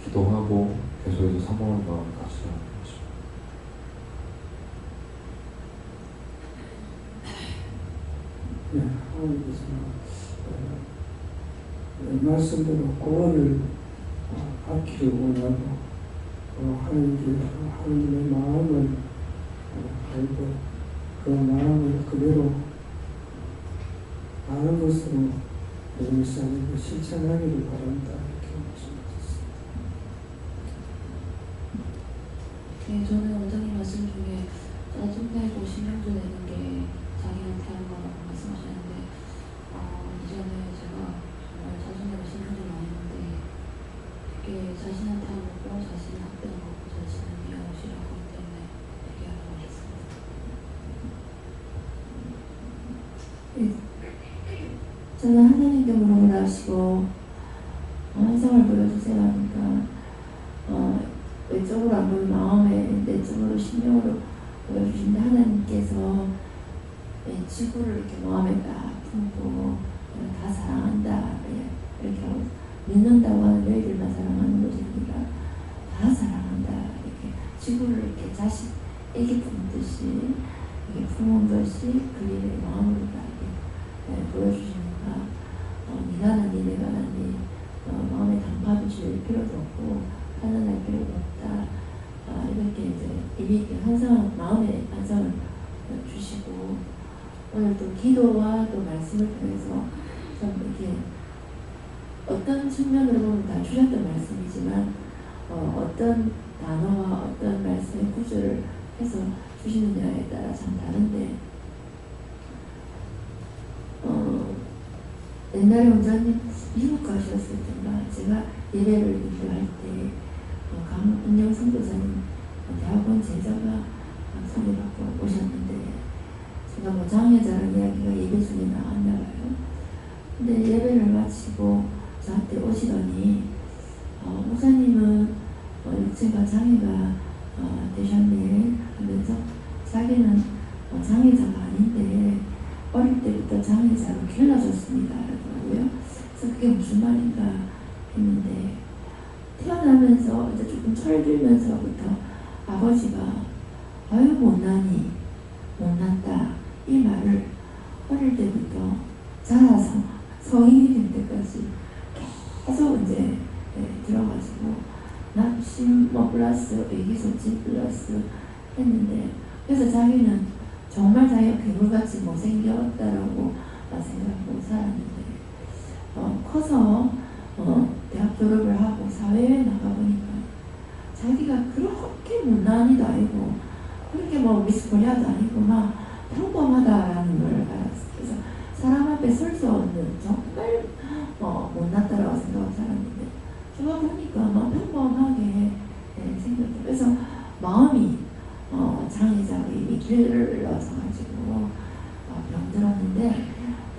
J: 기도하고 계속해서 사모하는 마음을 가지라는 것입니다.
K: 네, 하나님께서 말씀대로 구원을 받기를 원하고 하나님의 마음을 알고 그 마음을 그대로 아는 것으로 일상을 실천하기를 바란다 이렇게 말씀하셨습니다.
C: 네, 저는 원장님 말씀 중에 짜증내고 신경도 내는 게 자기한테 하는 거라고 말씀하셨는데 이전에 제가 정말 짜증내고 신경도 많이 했는데 그게 자신한테 하는 거고 자신을 학대하는 거고 자신을 미워하시라고 하기 때문에 얘기하라고 했습니다.
H: 저는 하나님께 물어보라 하시고 환상을 보여주세요 하니까 외적으로 안 보이면 마음에 내적으로 심령으로 보여주신데 하나님께서 지구를 이렇게 마음에 딱 품고 다 사랑한다 이렇게 하고 믿는다고 하는 너희들만 사랑하는 것이 아니라 다 사랑한다 이렇게 지구를 이렇게 자식 애기 품듯이 이렇게 품은 것이 그의 마음으로 이렇게 보여주시니까 네가 나니 내가 나니 마음에 당파도 줄 필요도 없고 판단할 필요도 없다 이렇게 이제 이미 환상 마음의 환상을 주시고 오늘 또 기도와 또 말씀을 통해서 좀 이렇게 어떤 측면으로 보면 다 주셨던 말씀이지만 어떤 단어와 어떤 말씀의 구조를 해서 주시느냐에 따라 참 다른데 옛날에 원장님 미국 가셨을 때가 제가 예배를 인도할 때 강은영 선교사님 대학원 제자가 소개받고 오셨는데 제가 뭐 장애자랑 이야기가 예배 중에 나왔나 봐요. 근데 예배를 마치고 저한테 오시더니 목사님은 육체가 장애가 되셨네 하면서 자기는 장애자가 아닌데 어릴 때부터 장애자로 길러졌습니다 그러더라고요. 그래서 그게 무슨 말인가 했는데 태어나면서 이제 조금 철들면서부터 아버지가 아유 못나니 못났다 이 말을 어릴 때부터 자라서 성인이 될 때까지 뭐 플러스 의기소침 플러스 했는데 그래서 자기는 정말 자기가 괴물같이 못생겼다라고 생각하고 살았는데 커서 대학 졸업을 하고 사회에 나가보니까 자기가 그렇게 못난 이도 아니고 그렇게 뭐 미스 코리아도 아니고 막 평범하다라는 걸 알았어요. 그래서 사람 앞에 설 수 없는 정말 못났다라고 생각하고 살았는데 제가 보니까 막 평범하게 생겼죠. 그래서 마음이 장애자로 이미 길러져가지고 병들었는데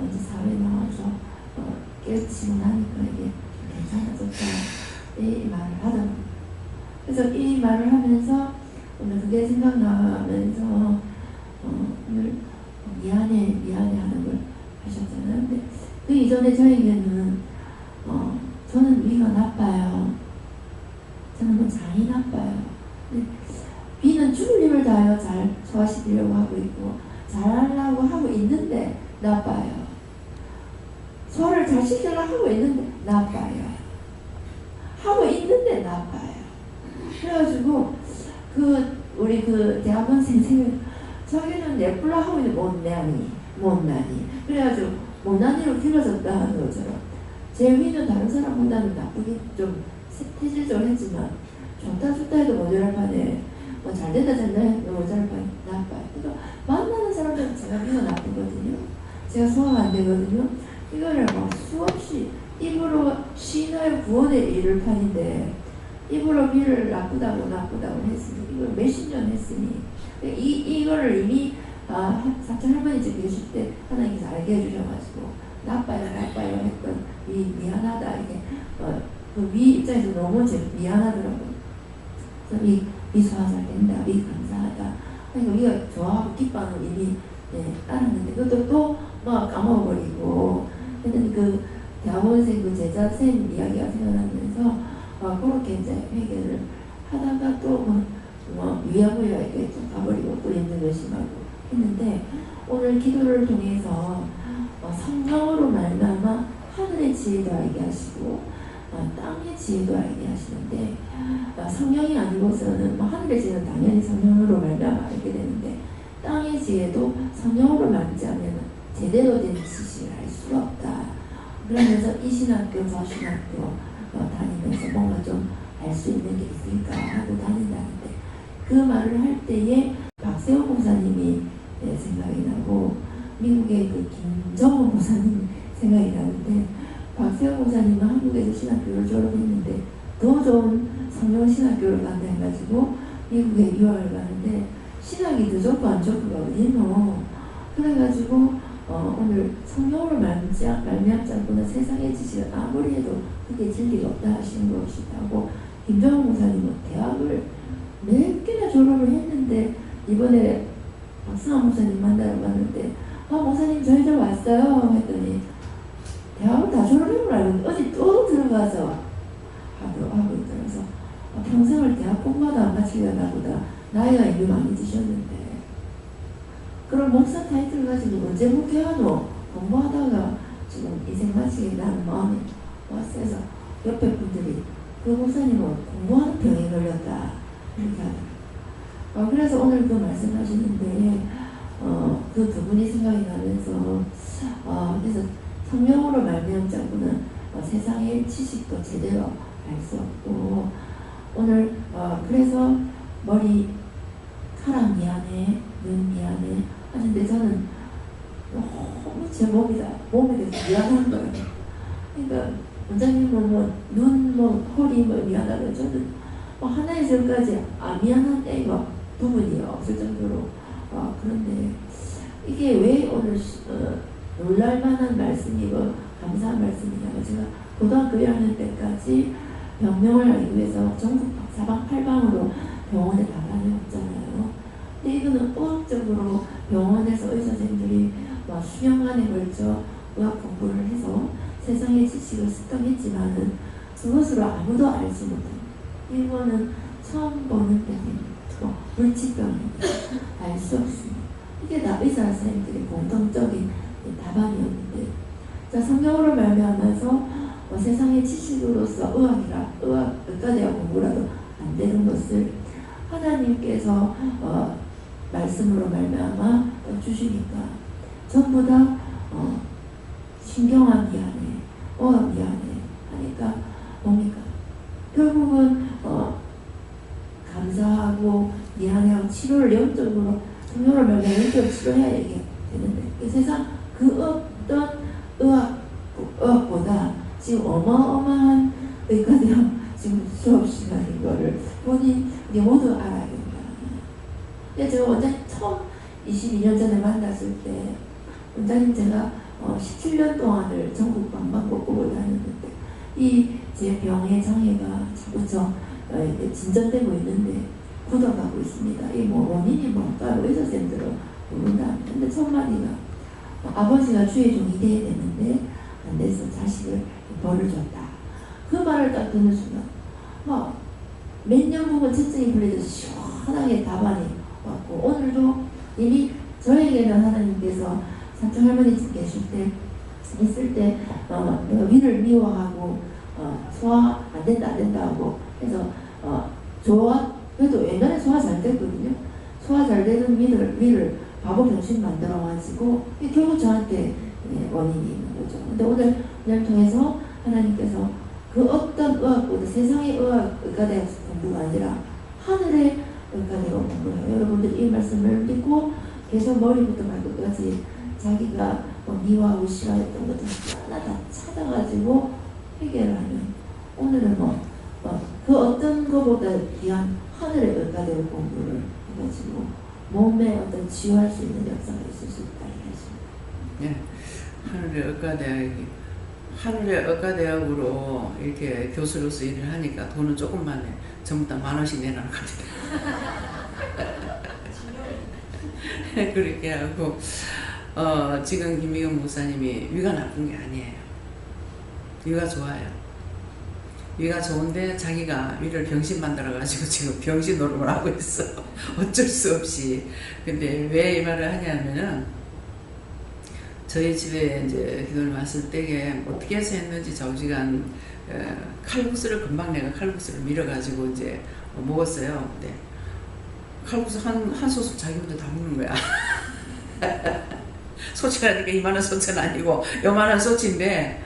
H: 이제 사회 나와서 깨우치고 나니까 이게 괜찮아졌다 이 말을 하더라고요. 그래서 이 말을 하면서 오늘 그게 생각나면서 오늘 미안해 하는 걸 하셨잖아요. 근데 그 이전에 저에게는 저는 위가 나빠요. 저는 뭐 장이 나빠요. 근데 위는 죽을 힘을 다하여 잘 소화시키려고 하고 있고 잘하려고 하고 있는데 나빠요. 소화를 잘 시키려고 하고 있는데 나빠요. 하고 있는데 나빠요. 그래가지고 우리 대학원 선생님 자기는 예쁘려 하고 있는데 못나니 그래가지고 못난이로 길어졌다 하는 것처럼 제 위는 다른 사람보다는 나쁘긴 좀 태질적으로 했지만 좋다 해도 모자랄 판에 뭐 잘된다 해도 모자랄 판에 나빠요. 그러니까 만나는 사람들은 제가 위가 나쁘거든요. 제가 소화가 안 되거든요. 이거를 막 수없이 입으로 신화의 구원의 일을 판인데 입으로 위를 나쁘다고 했으니 이걸 몇십 년 했으니 이거를 이미 사촌 할머니 집에 계실 때 하나님께서 알게 해주셔가지고 나빠요 했던 미안하다 이게 그 위 입장에서 너무 미안하더라고요. 그래서 위 소화 잘 된다, 위 감사하다. 그러니까 위가 좋아하고 기뻐하는 이미 알았는데 그것도 또 막 까먹어버리고 했더니 그 대학원생 그 제자 쌤 이야기가 생각나면서 그렇게 이제 회개를 하다가 또 위아부야 이렇게 좀 가버리고 또 염려 열심하고 했는데 오늘 기도를 통해서 성령으로 말미암아 하늘의 지혜도 알게 하시고 땅의 지혜도 알게 하시는데 성령이 아니고서는 하늘의 지혜는 당연히 성령으로 말미암아 알게 되는데 땅의 지혜도 성령으로 말미암으면 제대로 된 지식을 알 수가 없다. 그러면서 이 신학교 저 신학교 다니면서 뭔가 좀 알 수 있는 게 있을까 하고 다닌다는데 그 말을 할 때에 박세호 목사님이 생각이 나고 미국의 그 김정은 목사님 생각이 나는데 박세호 목사님은 한국에서 신학교를 졸업했는데 더 좋은 성령 신학교를 간다 해가지고 미국에 유학을 가는데 신학이 더 좋고 안 좋고가 어디노. 그래가지고 오늘 성령으로 말미암지 않고는 세상의 지식을 아무리 해도 그게 진리가 없다 하시는 것이라고 김정은 목사님은 대학을 몇 개나 졸업을 했는데 이번에 박승환 목사님 만나러 갔는데 목사님 저희 집 왔어요 했더니 대학을 다 졸업한 걸 알고 어디 또 들어가서 하고 있더라서 평생을 대학 공부도 안 마치려나 보다. 나이가 이미 많이 드셨는데 그런 목사 타이틀 가지고 언제 목회하노? 공부하다가 지금 인생 마치겠다는 마음이 왔어요. 그래서 옆에 분들이 그 목사님은 공부하는 병에 걸렸다 이렇게 하더라고요. 그래서 오늘 그 말씀하시는데 그 두 분이 생각이 나면서 그래서 성령으로 말미암지 않고는 세상의 지식도 제대로 알 수 없고 오늘 그래서 머리카락 미안해, 눈 미안해 하는데 저는 너무 제 몸에 대해서 미안한 거예요. 그러니까 원장님은 눈, 허리 미안하고 저는 하나에서 열까지 미안한 때가 부분이 없을 정도로 그런데 이게 왜 오늘 놀랄만한 말씀이고 감사한 말씀이냐면 제가 고등학교 1학년 때까지 병명을 알기 위해서 전국 사방팔방으로 병원에 다 다녔잖아요. 근데 이거는 의학적으로 병원에서 의사 선생님들이 수년간에 걸쳐 의학 공부를 해서 세상의 지식을 습득했지만은 그것으로 아무도 알지 못해요. 이거는 처음 보는 병입니다. 물치병입니다. 알 수 없습니다. 이게 다 의사 선생님들의 공통적인 답안이었는데 자, 성경으로 말미암아서 세상의 지식으로서 의학이라 의과대학 공부라도 안 안 되는 것을 하나님께서 말씀으로 말미암아 주시니까 전부 다 신경아 미안해, 미안해 하니까 뭡니까? 결국은 감사하고 미안해하고 치료를 영적으로 성령을 말미암아 영적으로 치료해야 이게 되는데 그 세상 그 어떤 의학보다 지금 어마어마한 의과대학 지금 수업 시간인 거를 우리 모두 알아야 된다. 근데 제가 원장님 처음 22년 전에 만났을 때 원장님 제가 17년 동안을 전국 방방곡곡을 다녔는데 이 제 병의 장애가 자꾸 진전되고 있는데 굳어가고 있습니다. 이 원인이 뭘까요? 의사쌤들은 모른다. 근데 첫 마디가 아버지가 주의 종이 돼야 되는데 안 돼서 자식을 벌을 줬다. 그 말을 딱 듣는 순간 몇 년 보면 채증이 풀리듯이 시원하게 답안이 왔고 오늘도 이미 저에게는 하나님께서 삼촌 할머니 집 계실 때 있을 때 내가 위를 미워하고 소화 안 된다 하고 해서 그래도 옛날에 소화 잘 됐거든요. 소화 잘 되는 위를 바보 병신 만들어가지고 결국 저한테 원인이 있는 거죠. 근데 오늘 통해서 하나님께서 그 어떤 의학보다 세상의 의과대학 공부가 아니라 하늘의 의과대학 공부예요. 여러분들 이 말씀을 듣고 계속 머리부터 발끝까지 자기가 미워하고 싫어했던 것들 하나 다 찾아가지고 해결을 하면 오늘은 그 어떤 것보다 귀한 하늘의 의과대학 공부를 해가지고 몸에 어떤 치유할 수 있는 역사가 있을 수 있다 이랬습니다.
A: 네, 하늘의 의과대학으로 이렇게 교수로서 일을 하니까 돈은 조금만 해. 전부 다 10,000원씩 내놔 갑니다. 그렇게 하고 지금 김미경 목사님이 위가 나쁜 게 아니에요. 위가 좋아요. 위가 좋은데 자기가 위를 병신 만들어가지고 지금 병신 노릇을 하고 있어. 어쩔 수 없이. 근데 왜 이 말을 하냐면은 저희 집에 이제 기도를 왔을 때에 어떻게 해서 했는지 좌우지간 칼국수를 금방 내가 칼국수를 밀어가지고 이제 먹었어요. 근데 칼국수 한 소스 자기 혼자 다 먹는 거야. 소치라니까 이만한 소치는 아니고 요만한 소치인데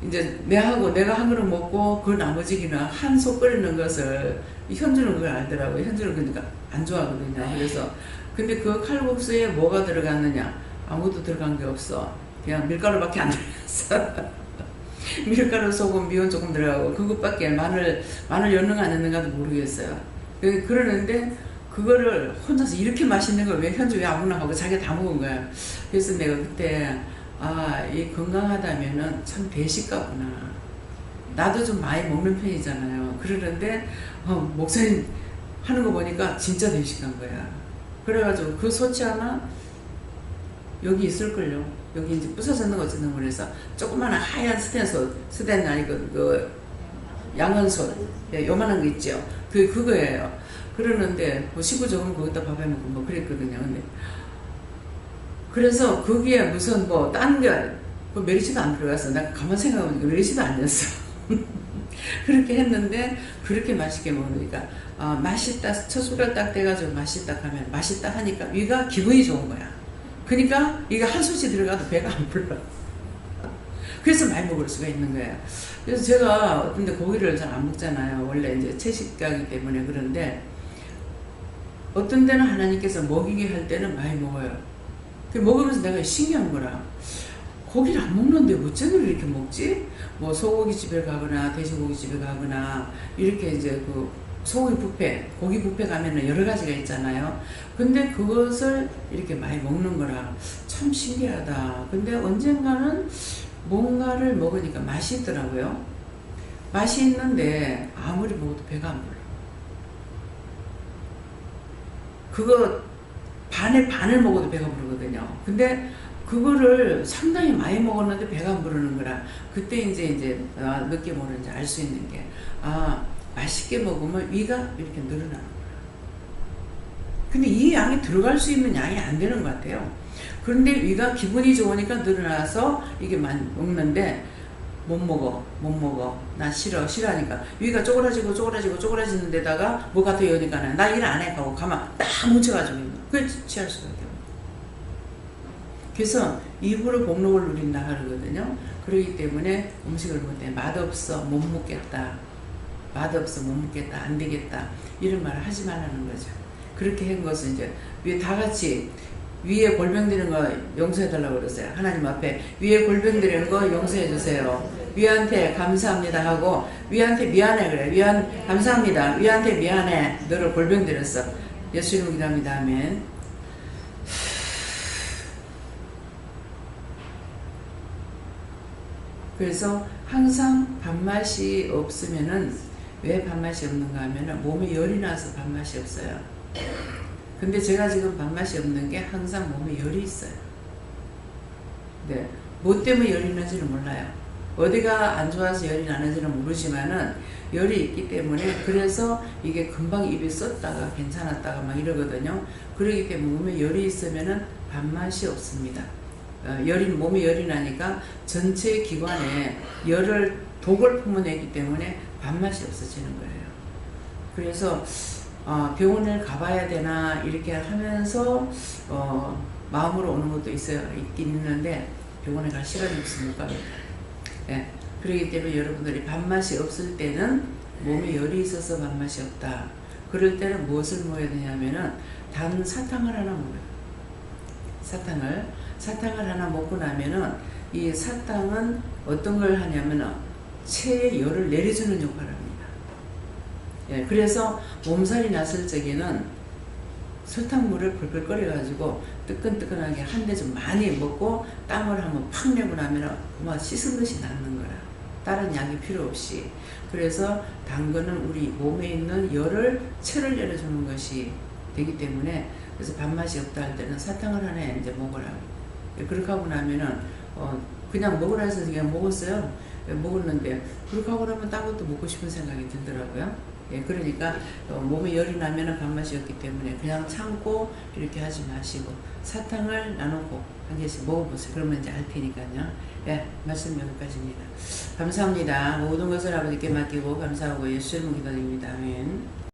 A: 이제 내가 한 그릇 먹고 그 나머지기는 한 솥 끓이는 것을 현주는 그걸 알더라고요. 현주는 그러니까 안 좋아하거든요. 그래서 근데 그 칼국수에 뭐가 들어갔느냐? 아무것도 들어간 게 없어. 그냥 밀가루밖에 안 들어갔어. 밀가루, 소금, 미원 조금 들어가고 그것밖에 마늘 넣는가 안 넣는가도 모르겠어요. 그러는데 그거를 혼자서 이렇게 맛있는 걸 왜 현주 왜 아무나 하고 자기가 다 먹은 거야. 그래서 내가 그때 이 건강하다면은 참 대식가구나. 나도 좀 많이 먹는 편이잖아요. 그러는데 목사님 하는 거 보니까 진짜 대식간 거야. 그래가지고 그 소치 하나 여기 있을걸요. 여기 이제 부서졌는 거 어쩌는 그래서 조그마한 하얀 스텐 아니 그 양은솥 요만한 거 있죠. 그거예요. 그러는데 뭐 식구 적은 거기다 밥해 먹고 뭐 그랬거든요. 근데 그래서 거기에 무슨 뭐 딴 게 그 메리치도 안 들어갔어. 나 가만 생각해보니까 메리치도 아니었어. 그렇게 했는데 그렇게 맛있게 먹으니까 맛있다. 첫 숟갈 딱 떼가지고 맛있다 하면 맛있다 하니까 위가 기분이 좋은 거야. 그러니까 이거 한 솥이 들어가도 배가 안 불러. 그래서 많이 먹을 수가 있는 거예요. 그래서 제가 어떤데 고기를 잘 안 먹잖아요. 원래 이제 채식자이기 때문에. 그런데 어떤 데는 하나님께서 먹이게 할 때는 많이 먹어요. 먹으면서 내가 신기한 거라. 고기를 안 먹는데 어쩌면 이렇게 먹지? 뭐 소고기 집에 가거나 돼지고기 집에 가거나 이렇게 이제 그 소고기 뷔페, 고기 뷔페 가면은 여러 가지가 있잖아요. 근데 그것을 이렇게 많이 먹는 거라 참 신기하다. 근데 언젠가는 뭔가를 먹으니까 맛이 있더라고요. 맛이 있는데 아무리 먹어도 배가 안 불러. 그거 반을 먹어도 배가 부르거든요. 근데 그거를 상당히 많이 먹었는데 배가 안 부르는 거라 그때 이제 늦게 모르는지 알 수 있는 게 맛있게 먹으면 위가 이렇게 늘어나는 거야. 근데 이 양이 들어갈 수 있는 양이 안 되는 것 같아요. 그런데 위가 기분이 좋으니까 늘어나서 이게 많이 먹는데 못 먹어. 나 싫어하니까. 위가 쪼그라지는 데다가 뭐가 더 여니까 나 일 안 해. 하고 가만 딱 뭉쳐가지고 있는. 그게 취할 수밖에 없는. 그래서 입으로 복록을 누린다 하거든요. 그렇기 때문에 음식을 먹을 때 맛없어, 못 먹겠다. 안 되겠다. 이런 말을 하지 말라는 거죠. 그렇게 한 것은 이제 위에 다 같이 위에 골병 들은 거 용서해달라고 그러세요. 하나님 앞에 위에 골병 들은 거 용서해주세요. 위한테 감사합니다 하고 위한테 미안해 그래. 감사합니다. 위한테 미안해. 너를 골병 들였어. 예수 이름으로 기도합니다. 아멘. 그래서 항상 밥맛이 없으면은 왜 밥맛이 없는가 하면은 몸에 열이 나서 밥맛이 없어요. 근데 제가 지금 밥맛이 없는 게 항상 몸에 열이 있어요. 네. 뭐 때문에 열이 나는지는 몰라요. 어디가 안 좋아서 열이 나는지는 모르지만은 열이 있기 때문에 그래서 이게 금방 입에 썼다가 괜찮았다가 막 이러거든요. 그러기 때문에 몸에 열이 있으면은 밥맛이 없습니다. 몸에 열이 나니까 전체 기관에 독을 품어내기 때문에 밥맛이 없어지는 거예요. 그래서 병원을 가봐야 되나 이렇게 하면서 마음으로 오는 것도 있긴 있는데 병원에 갈 시간이 없으면 못 갑니다. 예. 그렇기 때문에 여러분들이 밥맛이 없을 때는 몸에 열이 있어서 밥맛이 없다. 그럴 때는 무엇을 먹어야 되냐면은 단 사탕을 하나 먹어요. 사탕을 하나 먹고 나면은 이 사탕은 어떤 걸 하냐면은 체의 열을 내려주는 역할을 합니다. 예, 그래서 몸살이 났을 적에는 설탕물을 벌벌 끓여가지고 뜨끈뜨끈하게 한 대 좀 많이 먹고 땀을 한번 팍 내고 나면은 막 씻은 듯이 낫는 거라. 다른 약이 필요 없이. 그래서 당근은 우리 몸에 있는 체를 내려주는 것이 되기 때문에 그래서 밥맛이 없다 할 때는 사탕을 하나 이제 먹으라고. 그렇게 하고 나면은 그냥 먹으라 해서 그냥 먹었어요. 먹었는데 그렇게 하고 나면 딴 것도 먹고 싶은 생각이 들더라고요. 예, 그러니까 몸에 열이 나면은 밥맛이 없기 때문에 그냥 참고 이렇게 하지 마시고 사탕을 나누고 한 개씩 먹어보세요. 그러면 이제 알 테니까요. 예, 말씀 여기까지입니다. 감사합니다. 모든 것을 아버지께 맡기고 감사하고 예수 이름으로 기도드립니다. 아멘.